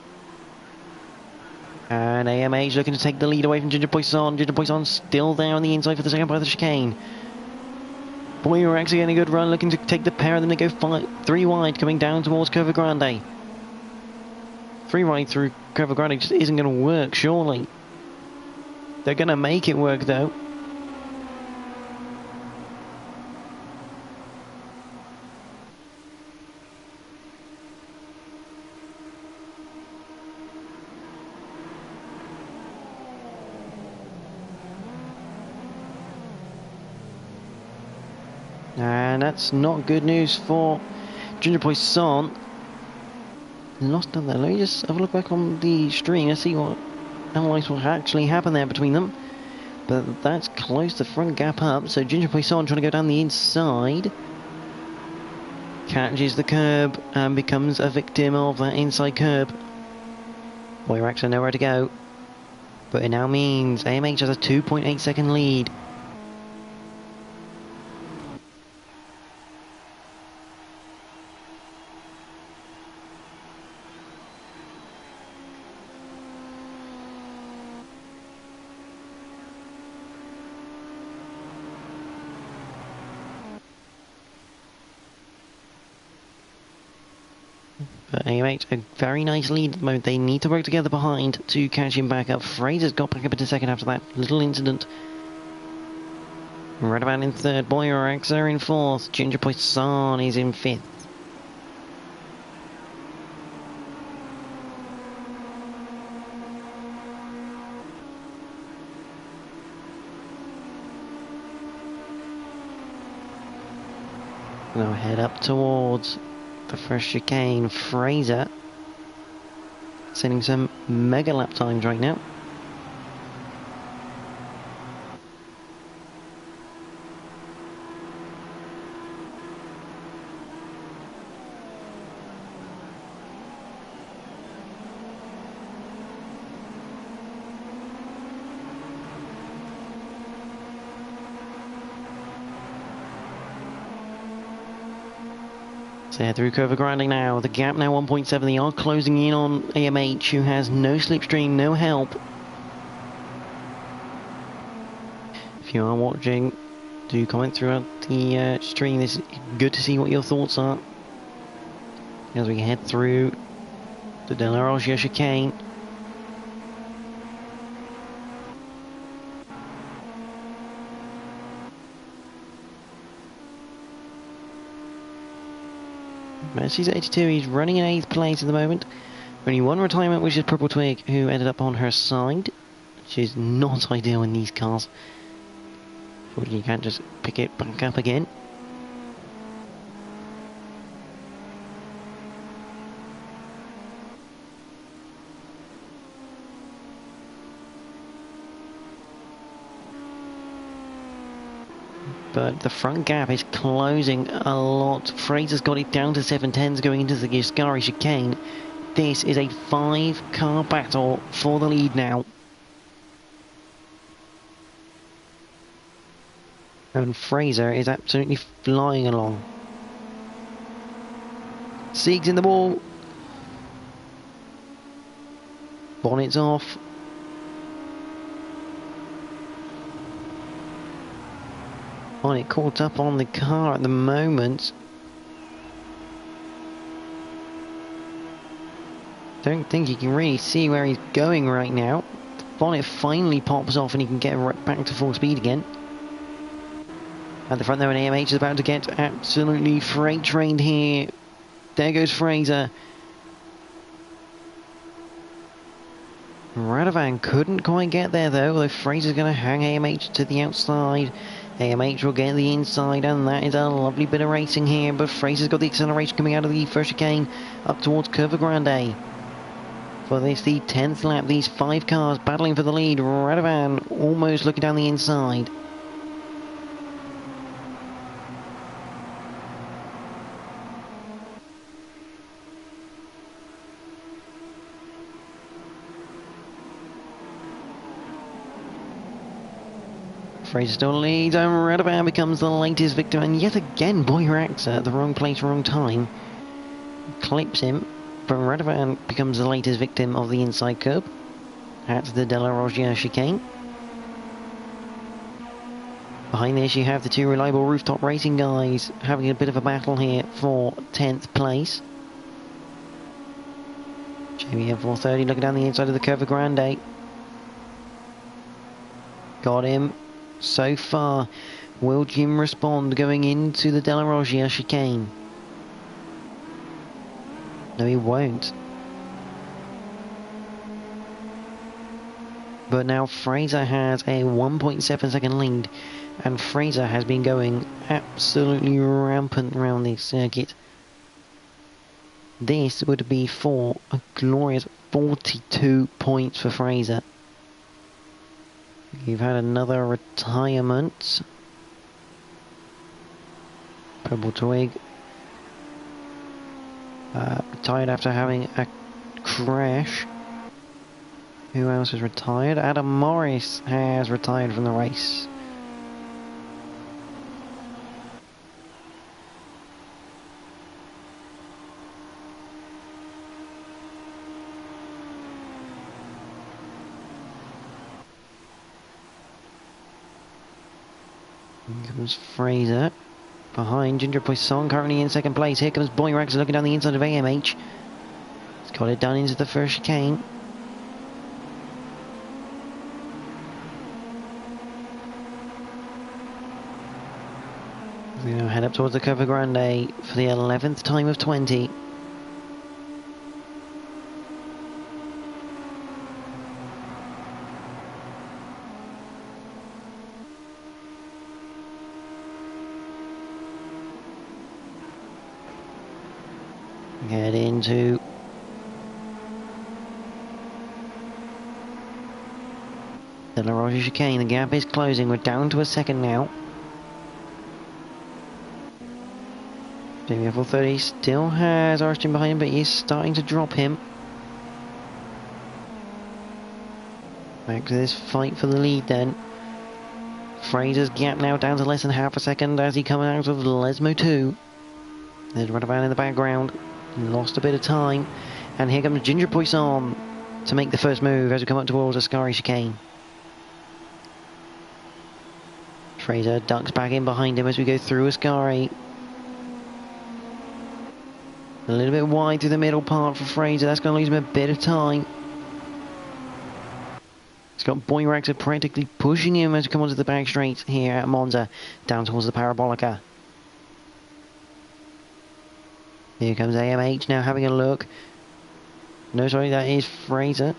And AMH looking to take the lead away from Ginger Poisson. Ginger Poisson still there on the inside for the second part of the chicane. Boyrax again, a good run, looking to take the pair, and then they go 3 wide, coming down towards Curva Grande. 3 wide through Curva Grande just isn't going to work, surely. They're going to make it work, though. And that's not good news for Junior Poisson. Lost on there. Let me just have a look back on the stream and see what analyze what actually happened there between them. But that's closed the front gap up, so Ginger Poisson trying to go down the inside. Catches the curb and becomes a victim of that inside curb. Boyrax are nowhere to go. But it now means AMH has a 2.8 second lead. But AMH, a very nice lead at the moment. They need to work together behind to catch him back up. Fraser's got back up into second after that little incident. Radavan in third, Boyrax are in fourth, Ginger Poisson is in fifth. Now head up towards the first chicane. Fraser setting some mega lap times right now. So head through Curva Grande now. The gap now 1.7. They are closing in on AMH, who has no slipstream, no help. If you are watching, do comment throughout the stream. It's good to see what your thoughts are as we head through the De La Rogia chicane. Mercy's 82, he's running in 8th place at the moment. Only one retirement, which is Purple Twig, who ended up on her side, which is not ideal in these cars. Unfortunately, you can't just pick it back up again. But the front gap is closing a lot. Fraser's got it down to 7/10s going into the Giscari chicane. This is a 5-car battle for the lead now. And Fraser is absolutely flying along. Sieg's in the wall. Bonnet's off. Bonnet caught up on the car at the moment. Don't think you can really see where he's going right now. The bonnet finally pops off and he can get right back to full speed again. At the front there, and AMH is about to get absolutely freight trained here. There goes Fraser. Radovan couldn't quite get there though Fraser's going to hang AMH to the outside. AMH will get the inside, and that is a lovely bit of racing here, but Fraser's got the acceleration coming out of the first chicane up towards Curva Grande. For this, the 10th lap, these 5 cars battling for the lead. Radovan almost looking down the inside. Fraser still leads, and Radovan becomes the latest victim, and yet again Boyrax at the wrong place, wrong time. Clips him, but Radovan becomes the latest victim of the inside curb at the De La Rogia chicane. Behind this you have the 2 reliable rooftop racing guys having a bit of a battle here for 10th place. Jamie M430 looking down the inside of the Curva Grande. Got him. So far, will Jim respond going into the De La Rogia chicane? No, he won't. but now Fraser has a 1.7 second lead, and Fraser has been going absolutely rampant around the circuit. This would be for a glorious 42 points for Fraser. You've had another retirement. Purple Twig retired after having a crash. Who else has retired? Adam Morris has retired from the race. Here comes Fraser. Behind Ginger Poisson, currently in second place. Here comes Boyrax looking down the inside of AMH. He's got it done into the first chicane. We're going to head up towards the Curva Grande for the 11th time of 20. Get into the La Roche chicane. The gap is closing. We're down to a second now. Jamie F30 still has Arston behind him, but he's starting to drop him. Back to this fight for the lead then. Fraser's gap now down to less than half a second as he comes out of Lesmo 2. There's Radovan in the background. Lost a bit of time. And here comes Ginger Poisson to make the first move as we come up towards Ascari chicane. Fraser ducks back in behind him as we go through Ascari. A little bit wide through the middle part for Fraser. That's going to lose him a bit of time. He's got Boyrax practically pushing him as we come onto the back straight here at Monza, down towards the Parabolica. Here comes AMH now having a look. No, sorry, that is Fraser.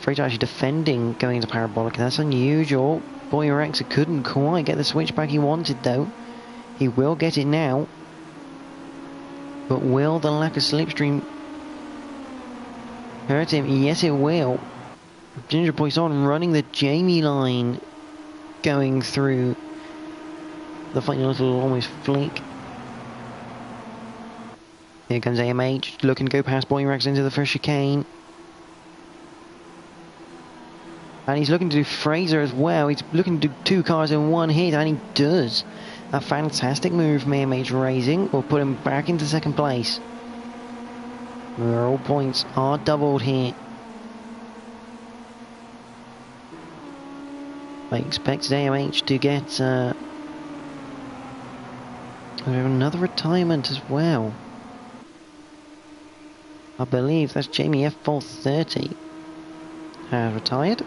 Fraser actually defending going into Parabolica. That's unusual. Boyrax couldn't quite get the switchback he wanted though. He will get it now. But will the lack of slipstream hurt him? Yes, it will. Ginger Poisson running the Jamie line, going through the final little almost flick. Here comes AMH, looking to go past Boyrax into the first chicane. And he's looking to do Fraser as well. He's looking to do two cars in one hit, and he does. A fantastic move from AMH Racing will put him back into second place. All points are doubled here. I expected AMH to get another retirement as well. I believe that's Jamie F430 has retired.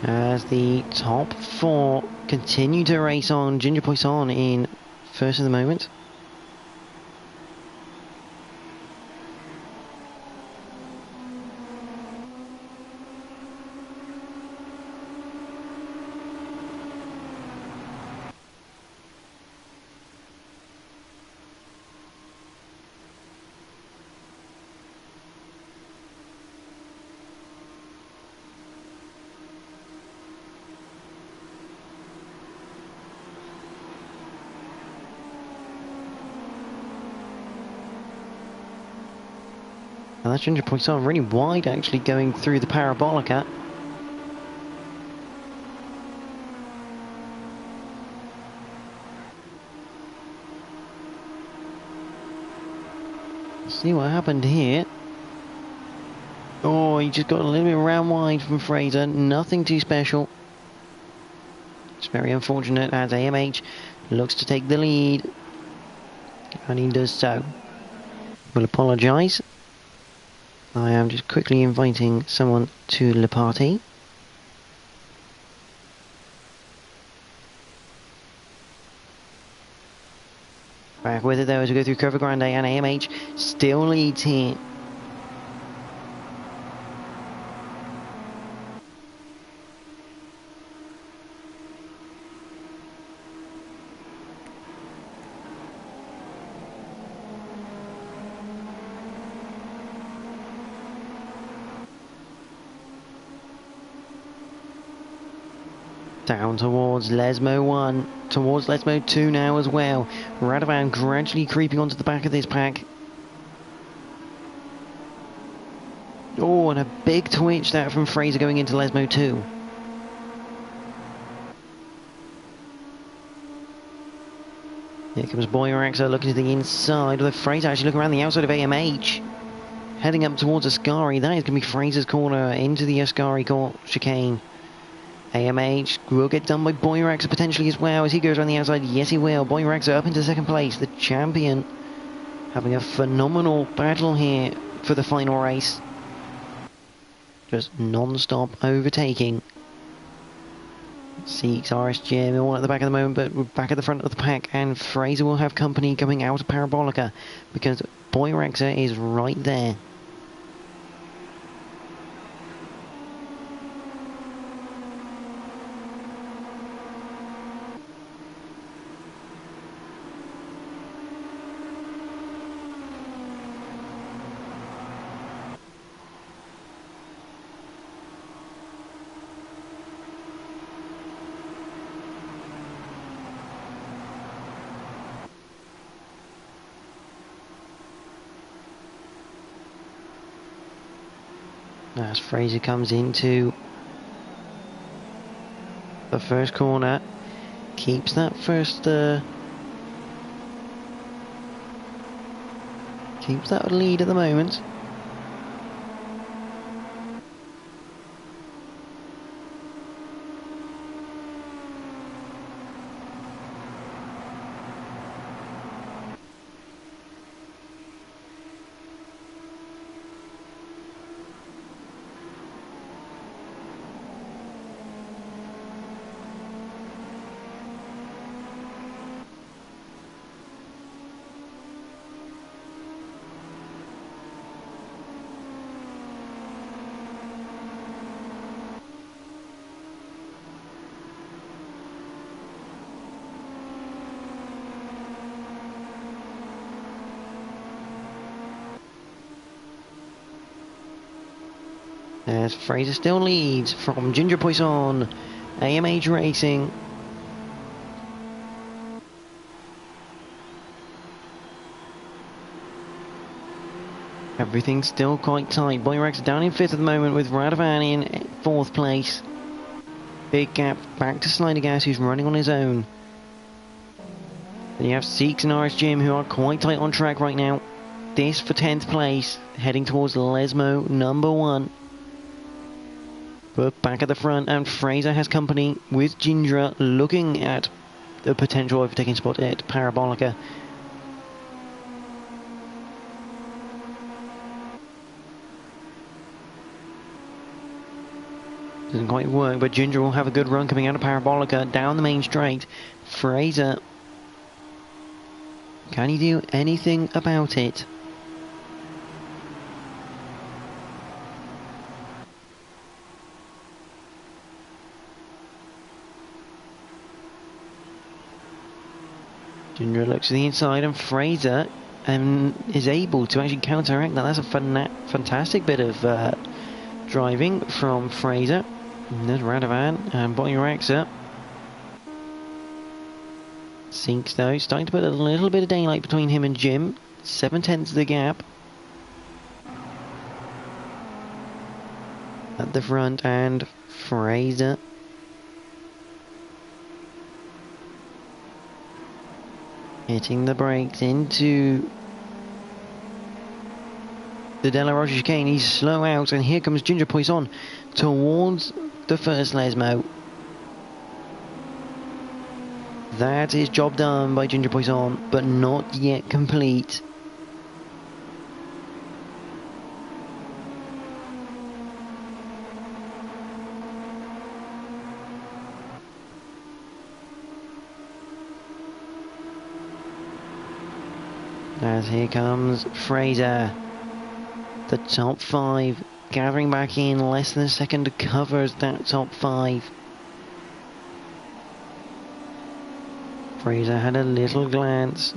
As the top four continue to race on, Ginger Poisson in first at the moment. And that's Ginger Poisson really wide actually going through the Parabolica. See what happened here. Oh, he just got a little bit round wide from Fraser. Nothing too special. It's very unfortunate as AMH looks to take the lead. And he does so. Will apologise. I am just quickly inviting someone to the party. Back with it though as we go through Curva Grande, and AMH still leads here. Down towards Lesmo 1, towards Lesmo 2 now as well. Radovan gradually creeping onto the back of this pack. Oh, and a big twitch that from Fraser going into Lesmo 2. Here comes Boyaraxa looking to the inside, with Fraser actually looking around the outside of AMH. Heading up towards Ascari, that is going to be Fraser's corner into the Ascari chicane. AMH will get done by Boyaraxa potentially as well as he goes around the outside. Yes, he will. Boyaraxa up into second place. The champion having a phenomenal battle here for the final race. Just non-stop overtaking. Seeks RSGM all at the back at the moment, but we're back at the front of the pack, and Fraser will have company coming out of Parabolica because Boyaraxa is right there. As Fraser comes into the first corner, keeps that first, keeps that lead at the moment. As Fraser still leads from Ginger Poisson, AMH Racing. Everything's still quite tight. Boyaraxa down in 5th at the moment with Radovan in 4th place. Big gap back to Slidergas, who's running on his own. Then you have Seeks and RSGM who are quite tight on track right now. This for 10th place, heading towards Lesmo number 1. But back at the front, and Fraser has company with Ginger looking at the potential overtaking spot at Parabolica. Doesn't quite work, but Ginger will have a good run coming out of Parabolica down the main straight. Fraser, can he do anything about it? Ginger looks to the inside, and Fraser is able to actually counteract that. That's a fantastic bit of driving from Fraser. And there's Radovan and Boyaraxa. Sinks though, starting to put a little bit of daylight between him and Jim. 7/10 the gap. At the front, and Fraser hitting the brakes into the De La Rocha chicane. He's slow out, and here comes Ginger Poisson towards the first Lesmo. That is job done by Ginger Poisson, but not yet complete. As here comes Fraser, the top 5, gathering back in less than a second to cover that top 5. Fraser had a little glance.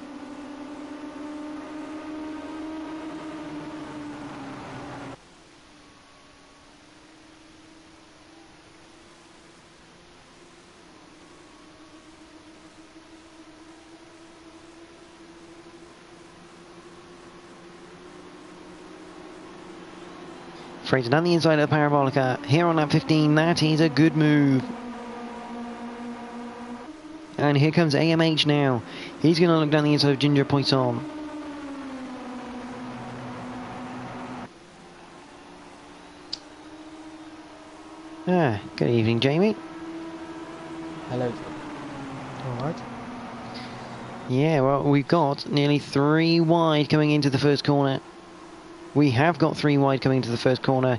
Fraser down the inside of the Parabolica. Here on lap 15, that is a good move. And here comes AMH now. He's going to look down the inside of Ginger Poisson. Good evening, Jamie. Hello. Alright. Yeah, well, we've got nearly 3 wide coming into the first corner. We have got 3 wide coming into the first corner.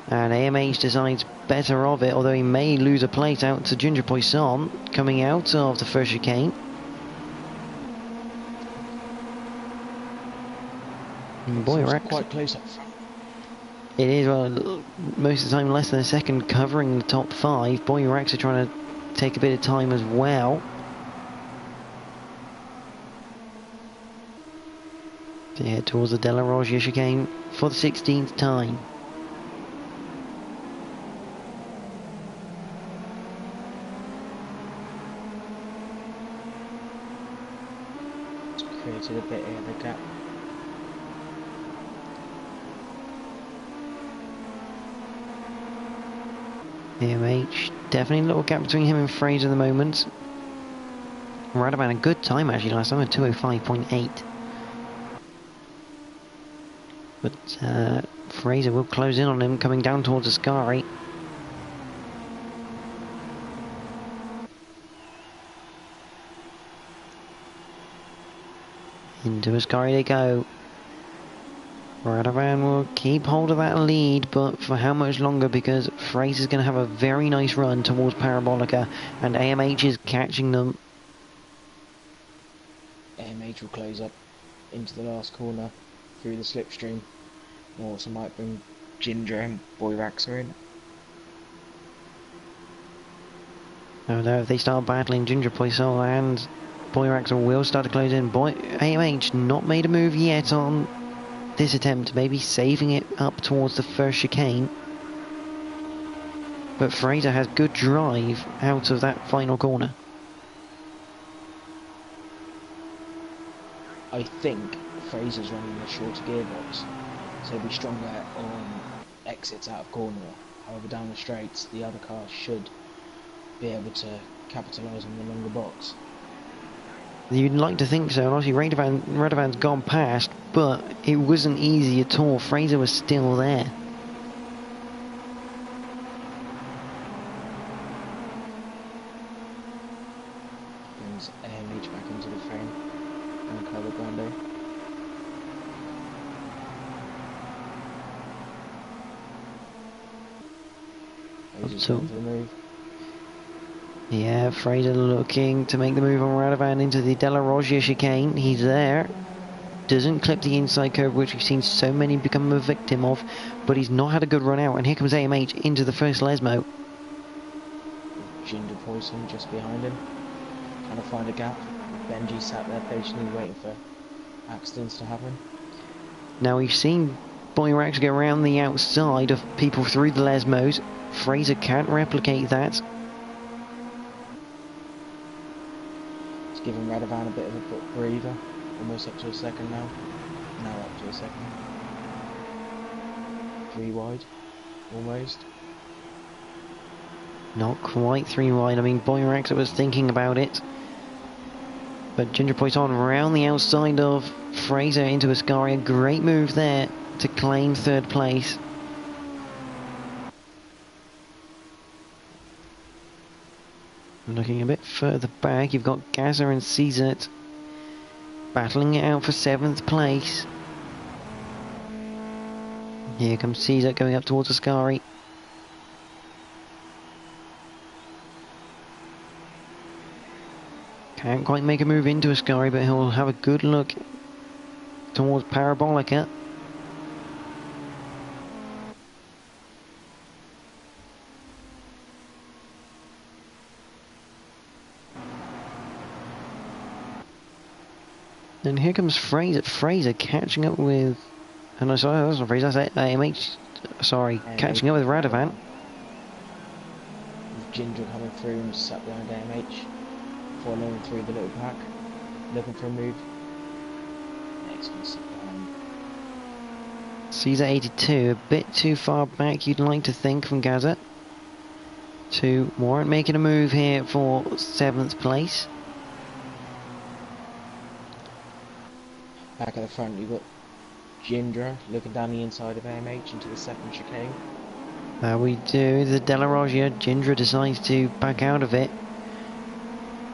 And AMH decides better of it, although he may lose a plate out to Ginger Poisson coming out of the first chicane. Boy, it's quite close up front. It is, well, most of the time less than a second covering the top 5. Boy Rex are trying to take a bit of time as well. To head towards the De La Rocha chicane for the 16th time. It's created a bit of a gap. AMH, definitely a little gap between him and Fraser at the moment. Right about a good time actually last time at 2:05.8. But Fraser will close in on him coming down towards Ascari. Into Ascari they go. Radovan will keep hold of that lead, but for how much longer? Because Fraser's going to have a very nice run towards Parabolica, and AMH is catching them. AMH will close up into the last corner through the slipstream. Also might bring Ginger and Boyraxer in. Oh no, if they start battling, Ginger Poisson and Boyraxer will start to close in. AMH not made a move yet on this attempt, maybe saving it up towards the first chicane. But Fraser has good drive out of that final corner. I think Fraser's running a shorter gearbox, so he'll be stronger on exits out of corner. However, down the straights, the other cars should be able to capitalise on the longer box. You'd like to think so, and obviously Radovan's gone past, but it wasn't easy at all. Fraser was still there. Brings AMH back into the frame and Carlo Grande. Fraser's going for the move. Yeah, Fraser looking to make the move on Radovan into the De La Rocha chicane. He's there. Doesn't clip the inside curve, which we've seen so many become a victim of, but he's not had a good run out. And here comes AMH into the first Lesmo. Ginger Poisson just behind him, trying to find a gap. Benji sat there patiently waiting for accidents to happen. Now we've seen Boyrax go around the outside of people through the Lesmos. Fraser can't replicate that. Giving Radovan a bit of a breather, almost up to a second now. Now up to a second. 3 wide, almost. Not quite 3 wide. I mean, Boyrax was thinking about it. But Ginger Poisson around the outside of Fraser into Ascari. A great move there to claim third place. Looking a bit further back, you've got Gaza and Cesart battling it out for 7th place. Here comes Cesart going up towards Ascari. Can't quite make a move into Ascari, but he'll have a good look towards Parabolica. And here comes Fraser. Fraser catching up with... Oh no, sorry, that's not Fraser, that's AMH. Sorry, catching up with Radovan. Ginger coming through and sat behind AMH. Following through the little pack. Looking for a move. Next one sit behind. Caesar 82, a bit too far back, you'd like to think, from Gaza. To Warren making a move here for 7th place. Back at the front, you've got Ginger looking down the inside of AMH into the 2nd chicane. There we do, the Della Roggia. Ginger decides to back out of it.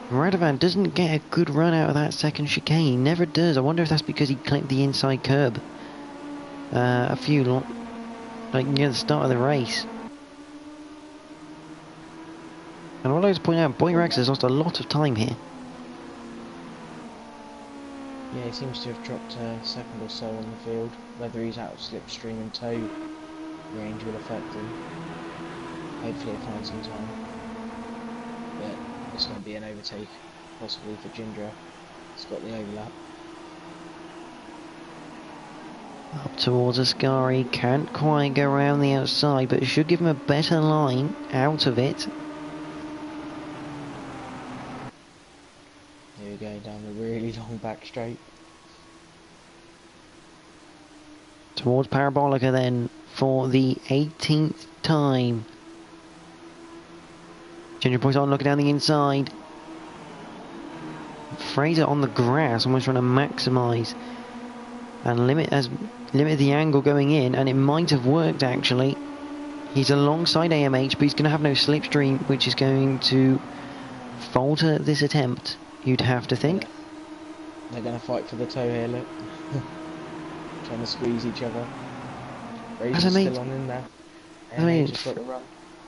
Radovan doesn't get a good run out of that 2nd chicane, he never does. I wonder if that's because he clipped the inside curb a few, like near the start of the race. And I would like to point out, Boy Rex has lost a lot of time here. Yeah, he seems to have dropped a second or so on the field. Whether he's out of slipstream and tow range will affect him. Hopefully he'll find some time. But it's going to be an overtake, possibly for Ginger. He's got the overlap. Up towards Ascari, can't quite go around the outside, but it should give him a better line out of it. Here we go, down the really long back straight. Towards Parabolica then, for the 18th time. Ginger Poison looking down the inside. Fraser on the grass, almost trying to maximise and limit the angle going in, and it might have worked actually. He's alongside AMH, but he's going to have no slipstream, which is going to falter this attempt, you'd have to think. They're going to fight for the toe here, look. Trying to squeeze each other. Fraser's still on in there. AMH has got to run.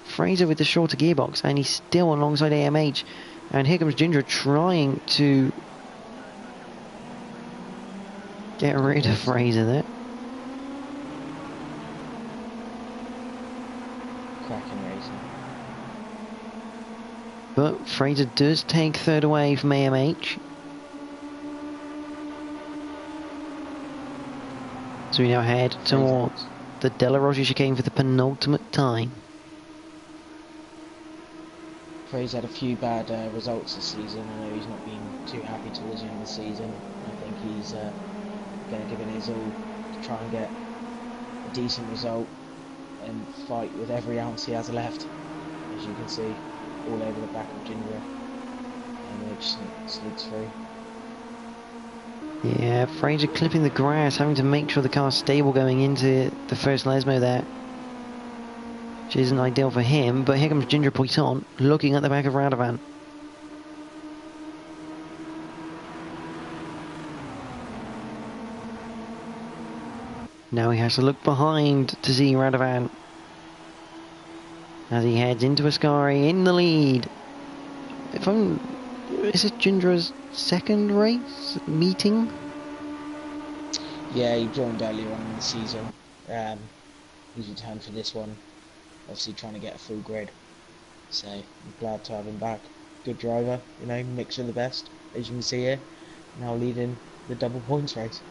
Fraser with the shorter gearbox, and he's still alongside AMH. And here comes Ginger trying to get rid of Fraser there. Cracking racing. But Fraser does take third away from AMH. So we now head towards the Della Roggia chicane for the penultimate time. Fraser had a few bad results this season. I know he's not been too happy towards the end of the season. I think he's going to give it his all to try and get a decent result and fight with every ounce he has left. As you can see, all over the back of Ginger, and it just slips through. Yeah, Fraser clipping the grass, having to make sure the car's stable going into the first Lesmo there. Which isn't ideal for him, but here comes Ginger Poisson looking at the back of Radovan. Now he has to look behind to see Radovan as he heads into Ascari in the lead. Is it Ginger's second race meeting? Yeah, he joined earlier on in the season. He's returned for this one. Obviously trying to get a full grid, so I'm glad to have him back. Good driver, you know, mix of the best, as you can see here. Now leading the double points race.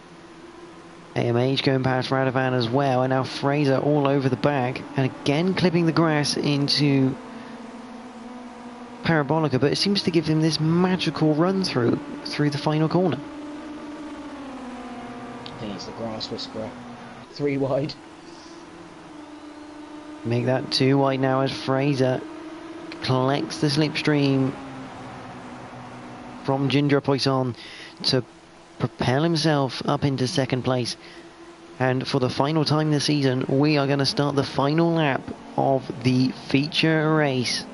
AMH going past Radovan as well, and now Fraser all over the back, and again clipping the grass into Parabolica, but it seems to give him this magical run through the final corner. I think it's the grass whisperer. 3 wide. Make that 2 wide now as Fraser collects the slipstream from Ginger Poisson to propel himself up into second place And for the final time this season, we are going to start the final lap of the feature race.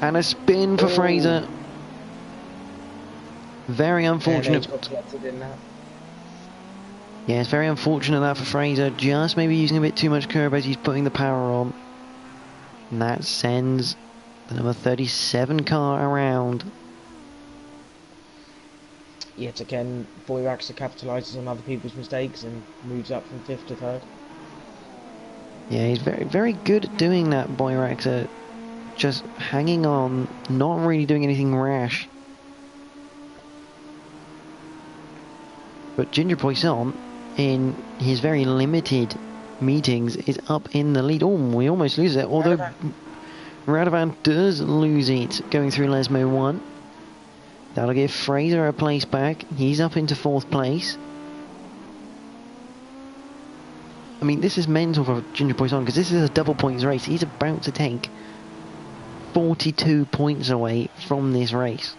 And a spin for Fraser. Very unfortunate. Got collected in that. Yeah, it's very unfortunate that for Fraser. Just maybe using a bit too much curb as he's putting the power on. And that sends the number 37 car around. Yet again, Boyraxer capitalises on other people's mistakes and moves up from 5th to 3rd. Yeah, he's very, very good at doing that, Boyraxer. Just hanging on, not really doing anything rash. But Ginger Poisson, in his very limited meetings, is up in the lead. Oh, we almost lose it. Although Radovan does lose it going through Lesmo 1. That'll give Fraser a place back. He's up into 4th place. I mean, this is mental for Ginger Poisson because this is a double points race. He's about to take 42 points away from this race.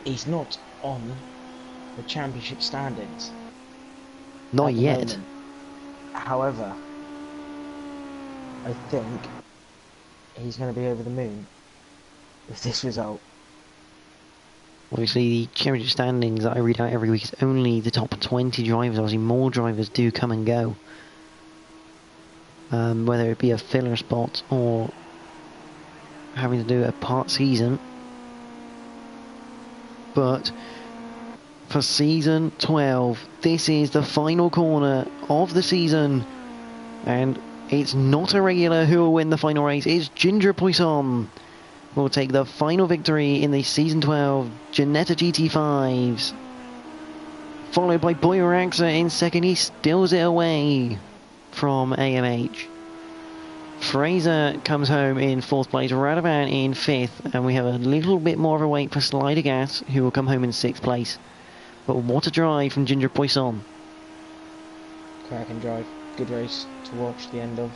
He's not on the championship standings. Not yet. Moment. However, I think he's going to be over the moon with this result. Obviously, the championship standings that I read out every week is only the top 20 drivers. Obviously, more drivers do come and go. Whether it be a filler spot or having to do a part season. But for season 12, this is the final corner of the season. And it's not a regular who will win the final race. It's Ginger Poisson will take the final victory in the season 12 Ginetta GT5s. Followed by Boyraxer in second. He steals it away from AMH. Fraser comes home in 4th place, Radovan in 5th, and we have a little bit more of a wait for Slider Gas, who will come home in 6th place. But what a drive from Ginger Poisson. Cracking drive. Good race to watch the end of.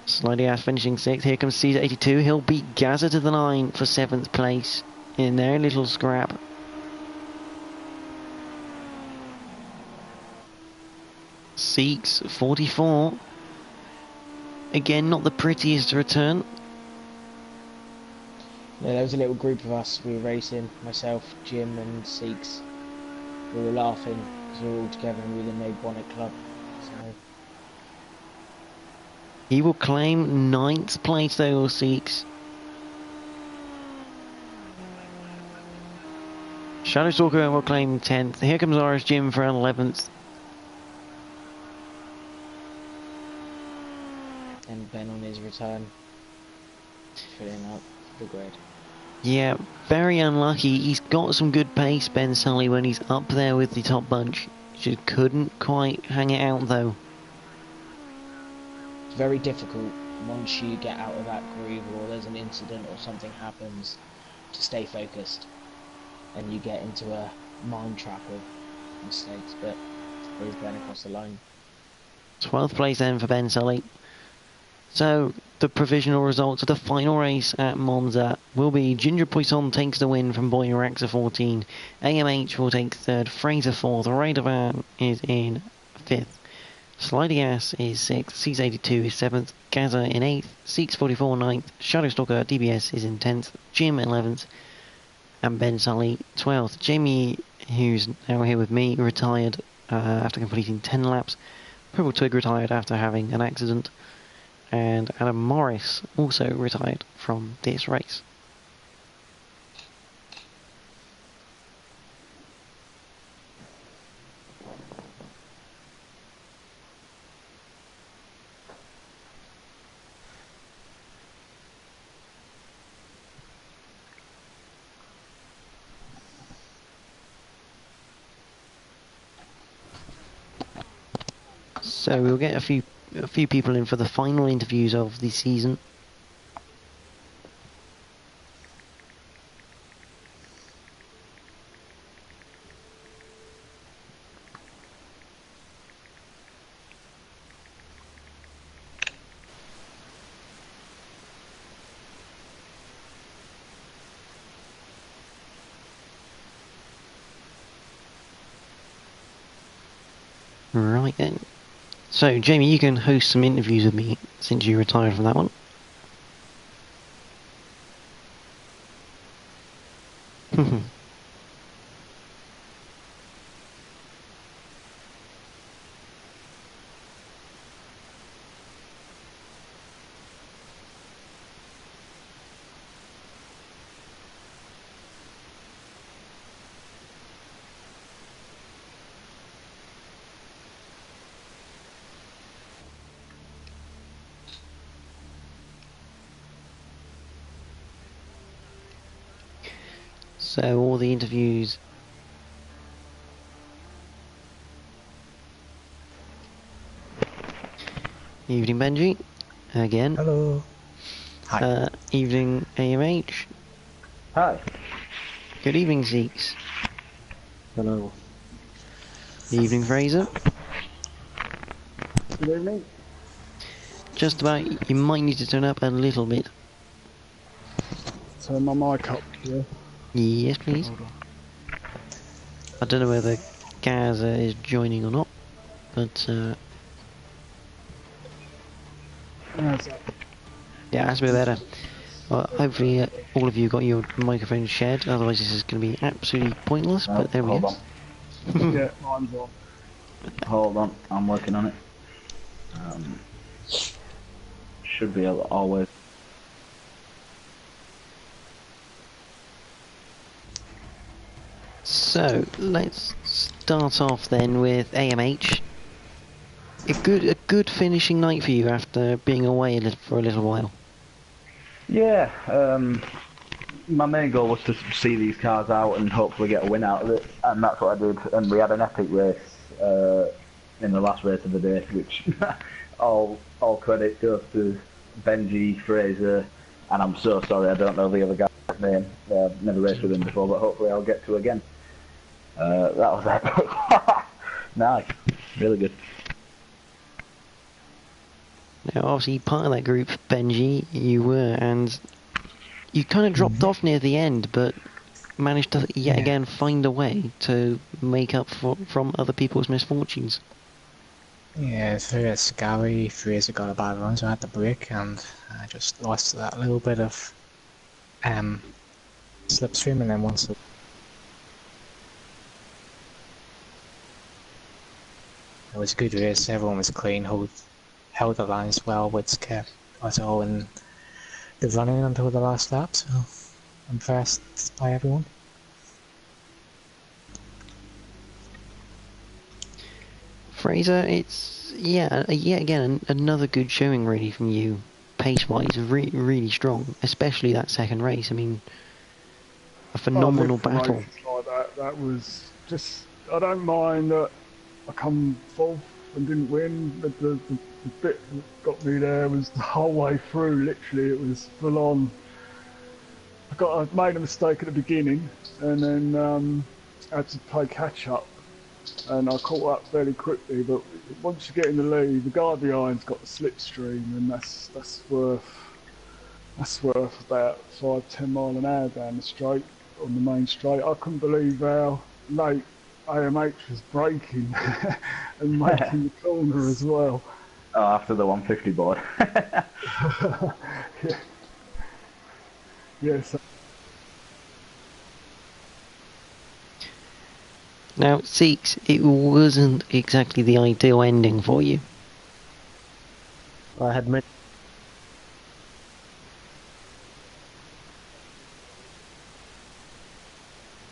Slider Gas finishing 6th. Here comes Caesar 82. He'll beat Gaza to the line for 7th place in their little scrap. Seeks 44. Again, not the prettiest return. Yeah, there was a little group of us. We were racing, myself, Jim and Seeks. We were laughing because we were all together and we were the No Bonnet Club. So He will claim 9th place though, Seeks. Shadowstalker will claim 10th. Here comes RS Jim for 11th. and Ben on his return filling up the grid. Yeah, very unlucky. He's got some good pace, Ben Sully, when he's up there with the top bunch. Just couldn't quite hang it out though. It's very difficult once you get out of that groove or there's an incident or something happens to stay focused and you get into a mind trap of mistakes, but he's going across the line. 12th place then for Ben Sully. So the provisional results of the final race at Monza will be Ginger Poisson takes the win from Boyraxer 14, AMH will take 3rd, Fraser 4th, Radovan is in 5th, Slidey Ass is 6th, Seeks82 is 7th, Gaza in 8th, Seeks44 9th, Shadowstalker DBS is in 10th, Jim 11th, and Ben Sully 12th. Jamie, who's now here with me, retired after completing 10 laps. Purple Twig retired after having an accident. And Adam Morris also retired from this race. So we'll get a few people in for the final interviews of the season. Right then. So, Jamie, you can host some interviews with me since you retired from that one. So, all the interviews. Evening, Benji. Again. Hello. Hi. Evening, AMH. Hi. Good evening, Zeeks. Hello. Evening, Fraser. Good evening. Just about. You might need to turn up a little bit. Turn my mic up, yeah? Yes, please. I don't know whether Gaza is joining or not, but yeah, that's a bit better. Well, hopefully all of you got your microphones shared, otherwise this is going to be absolutely pointless, but there we go. Yeah, mine's on. Hold on, I'm working on it. Should be able to always. So, let's start off then with AMH. A good finishing night for you after being away for a little while. Yeah, my main goal was to see these cars out and hopefully get a win out of it, and that's what I did. And we had an epic race in the last race of the day, which all credit goes to Benji, Fraser, and I'm so sorry I don't know the other guy's name. Never raced with him before, but hopefully I'll get to again. That was epic. Nice, really good. Now, obviously, part of that group, Benji, you were, and you kind of dropped off near the end, but managed to yet again find a way to make up from other people's misfortunes. Yeah, through Scary, Fraser got a bad run, so I had to brake, and I just lost that little bit of slipstream, and then once it was a good race, everyone was clean, held the lines well, which kept us all in the running until the last lap, so I'm impressed by everyone. Fraser, it's yet again another good showing really from you, pace-wise, really strong, especially that second race. I mean, a phenomenal battle. Like that was just. I don't mind that I come fourth and didn't win, but the bit that got me there was the whole way through. Literally, it was full on. I made a mistake at the beginning, and then had to play catch up, and I caught up fairly quickly. But once you get in the lead, the guy behind's got the slipstream, and that's worth about 5-10 mile an hour down the straight on the main straight. I couldn't believe how late AMH was braking and making the corner as well. Oh, after the 150 board. Yeah. Yes. Now, Seeks, it wasn't exactly the ideal ending for you. I had many.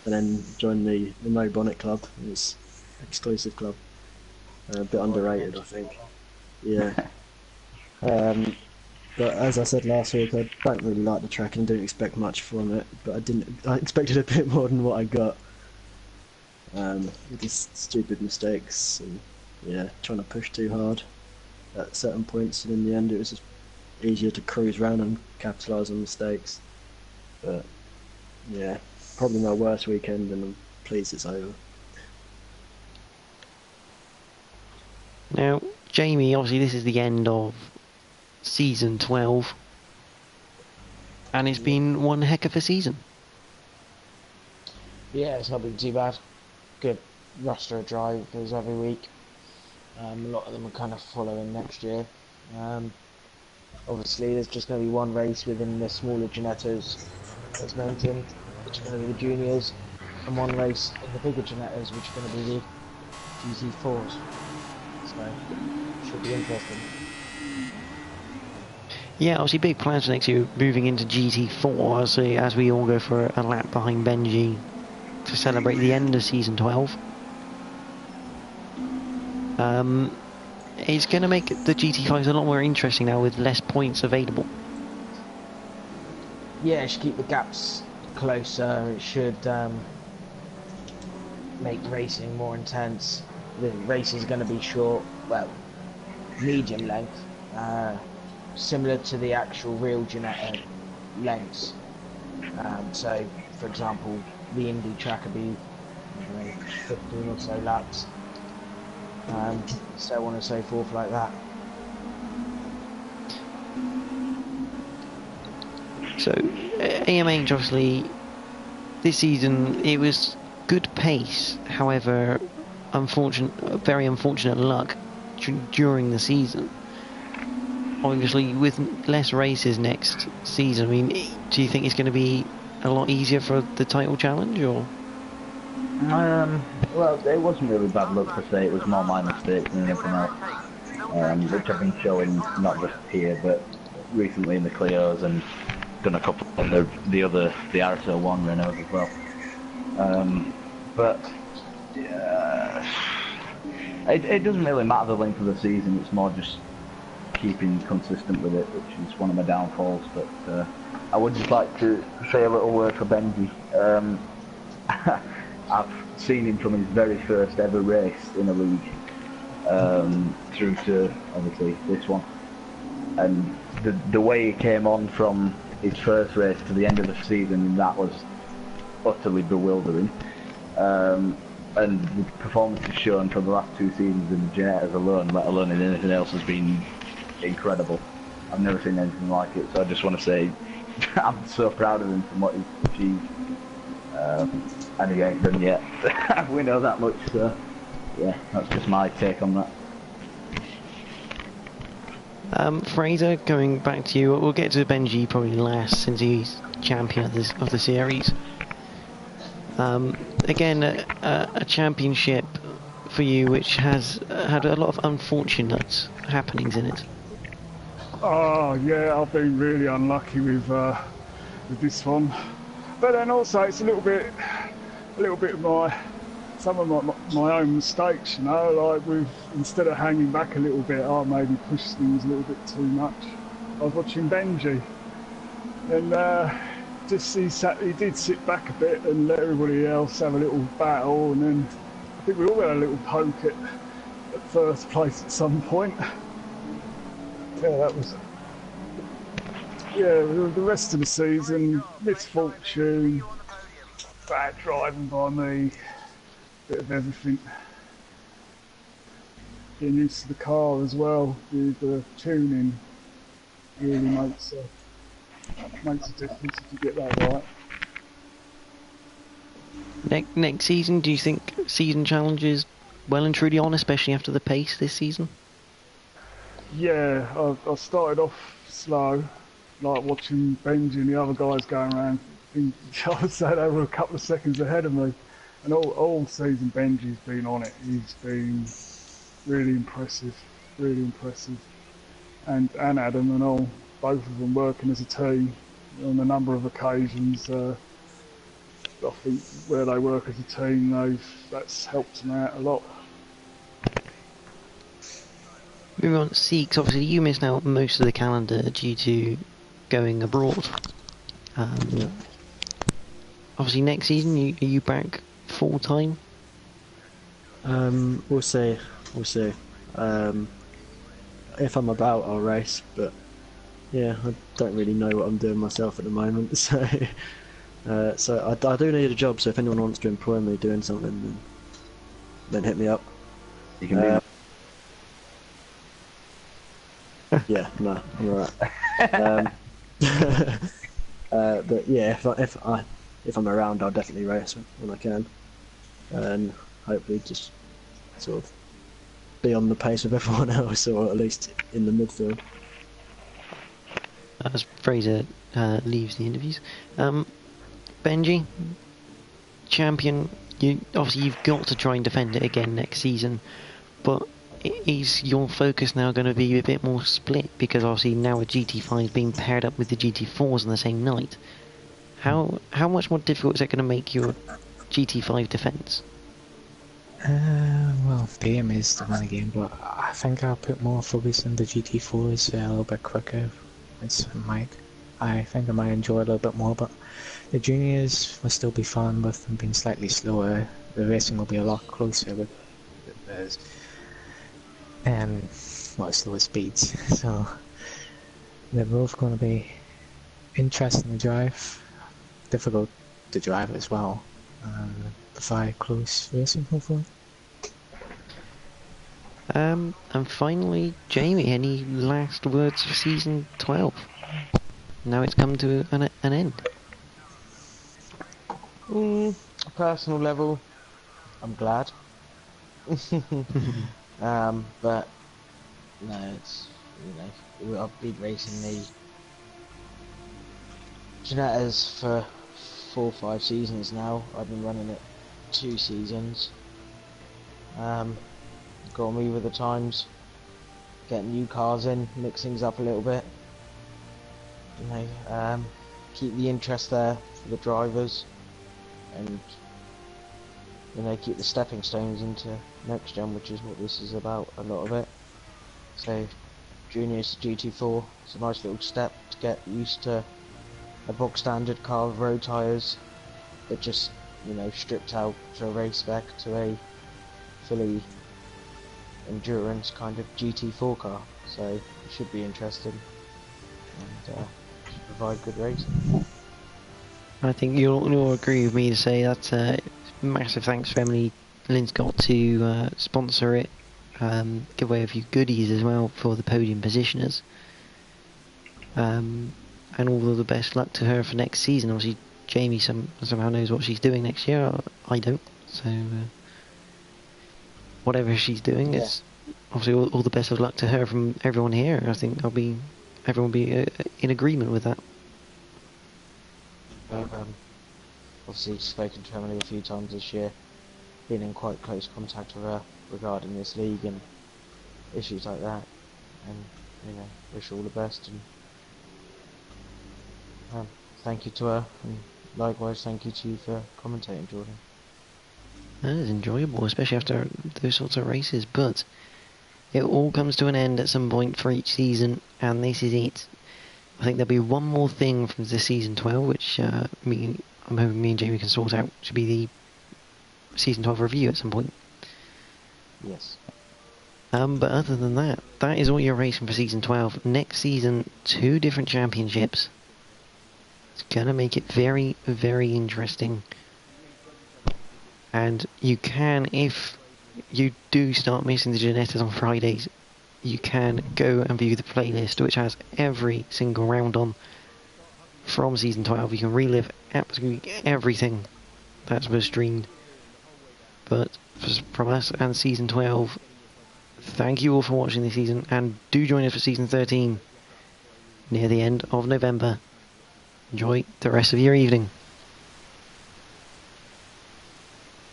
And then joined the No Bonnet Club. It's exclusive club. A bit underrated, I think. Yeah. But as I said last week, I don't really like the track and didn't expect much from it. But I expected a bit more than what I got. With these stupid mistakes and trying to push too hard at certain points, and in the end it was just easier to cruise around and capitalise on mistakes. But yeah, probably my worst weekend, and I'm pleased it's over. Now, Jamie, obviously this is the end of season 12, and it's been one heck of a season. Yeah, it's not been too bad. Good roster of drivers every week. A lot of them are kind of following next year. Obviously, there's just going to be one race within the smaller Ginettas, as mentioned, which are going to be the juniors, and one race in the bigger Ginettas, which are going to be the GT4s. So, should be interesting. Yeah, obviously big plans for next year, moving into GT4 as we all go for a lap behind Benji to celebrate the end of season 12. It's going to make the GT5s a lot more interesting now with less points available. Yeah, it should keep the gaps closer. It should make racing more intense. The race is going to be short, well, medium length, similar to the actual real Ginetta lengths. So, for example, the Indy track will be 15 or so laps, so on and so forth like that. So, AMH obviously, this season it was good pace, however, very unfortunate luck during the season. Obviously, with less races next season, I mean, do you think it's going to be a lot easier for the title challenge, or? Well, it wasn't really bad luck per se, it was more my mistakes than anything else, which I've been showing not just here, but recently in the Clios and done a couple on the RSO1 Renault as well. But it doesn't really matter the length of the season, it's more just keeping consistent with it, which is one of my downfalls. But I would just like to say a little word for Benji. I've seen him from his very first ever race in a league through to obviously this one, and the way he came on from his first race to the end of the season, that was utterly bewildering. And the performance he's shown for the last 2 seasons in the Ginettas alone, let alone in anything else, has been incredible. I've never seen anything like it, so I just want to say I'm so proud of him from what he's achieved. And he ain't done yet. We know that much, so yeah, that's just my take on that. Fraser, going back to you, we'll get to Benji probably last since he's champion of the series. Again, a championship for you which has had a lot of unfortunate happenings in it. Oh yeah, I've been really unlucky with this one, but then also it's a little bit of some of my own mistakes, you know. Like instead of hanging back a little bit, I maybe pushed things a little bit too much. I was watching Benji, and he did sit back a bit and let everybody else have a little battle, and then I think we all had a little poke at first place at some point. Yeah, that was. Yeah, the rest of the season, misfortune, bad driving by me, bit of everything. Getting used to the car as well, the tuning really makes a difference if you get that right. Next season, do you think season challenges well and truly on, especially after the pace this season? Yeah, I started off slow, like watching Benji and the other guys going around. I would say they were a couple of seconds ahead of me, and all season Benji's been on it. He's been really impressive, and Adam and all, both of them working as a team on a number of occasions. I think where they work as a team, that's helped them out a lot. Moving on to Seeks, obviously you missed out most of the calendar due to going abroad. Yeah. Obviously next season, are you back full time? We'll see. If I'm about, I'll race, but yeah, I don't really know what I'm doing myself at the moment, so I do need a job, so if anyone wants to employ me doing something, then hit me up. You can be yeah, no, I'm alright. But yeah, if I'm around, I'll definitely race when I can, and hopefully just sort of be on the pace of everyone else, or at least in the midfield. As Fraser leaves the interviews. Benji, champion, obviously you've got to try and defend it again next season, but is your focus now going to be a bit more split, because obviously now a GT5 is being paired up with the GT4s on the same night? How much more difficult is that going to make your GT5 defence? Well, PM is the one again, but I think I'll put more focus on the GT4s. A little bit quicker. I think I might enjoy a little bit more, but the juniors will still be fun with them being slightly slower. The racing will be a lot closer with the slower speeds. So they're both going to be interesting to drive, difficult to drive as well. Provide close racing, hopefully. And finally, Jamie, any last words for season 12? Now it's come to an end. Personal level, I'm glad. But no, it's, I've been racing the Ginettas for 4 or 5 seasons now. I've been running it 2 seasons. Got to move with the times, get new cars in, mix things up a little bit. Keep the interest there for the drivers, and keep the stepping stones into next gen, which is what this is about, a lot of it. So juniors to GT4, it's a nice little step to get used to a box standard car with road tyres, but just stripped out to a race spec to a fully endurance kind of GT4 car. So it should be interesting and should provide good racing. I think you'll agree with me to say that's massive thanks to Emily Linscott to sponsor it, give away a few goodies as well for the podium positioners, and all of the best luck to her for next season. Obviously Jamie somehow knows what she's doing next year, I don't, so whatever she's doing, it's obviously all the best of luck to her from everyone here. I think everyone will be in agreement with that. Obviously spoken to Emily a few times this year, been in quite close contact with her regarding this league and issues like that, and wish her all the best, and thank you to her, and likewise thank you to you for commentating, Jordan. That is enjoyable, especially after those sorts of races, but it all comes to an end at some point for each season, and this is it. I think there'll be one more thing from the season 12, which I'm hoping me and Jamie can sort out, to be the season 12 review at some point. Yes. But other than that, that is all your racing for season 12. Next season, 2 different championships. It's gonna make it very, very interesting. And you can, if you do start missing the Ginettas on Fridays, you can go and view the playlist, which has every single round on from season 12. You can relive absolutely everything that was streamed. But from us and season 12, thank you all for watching this season, and do join us for season 13 near the end of November. Enjoy the rest of your evening.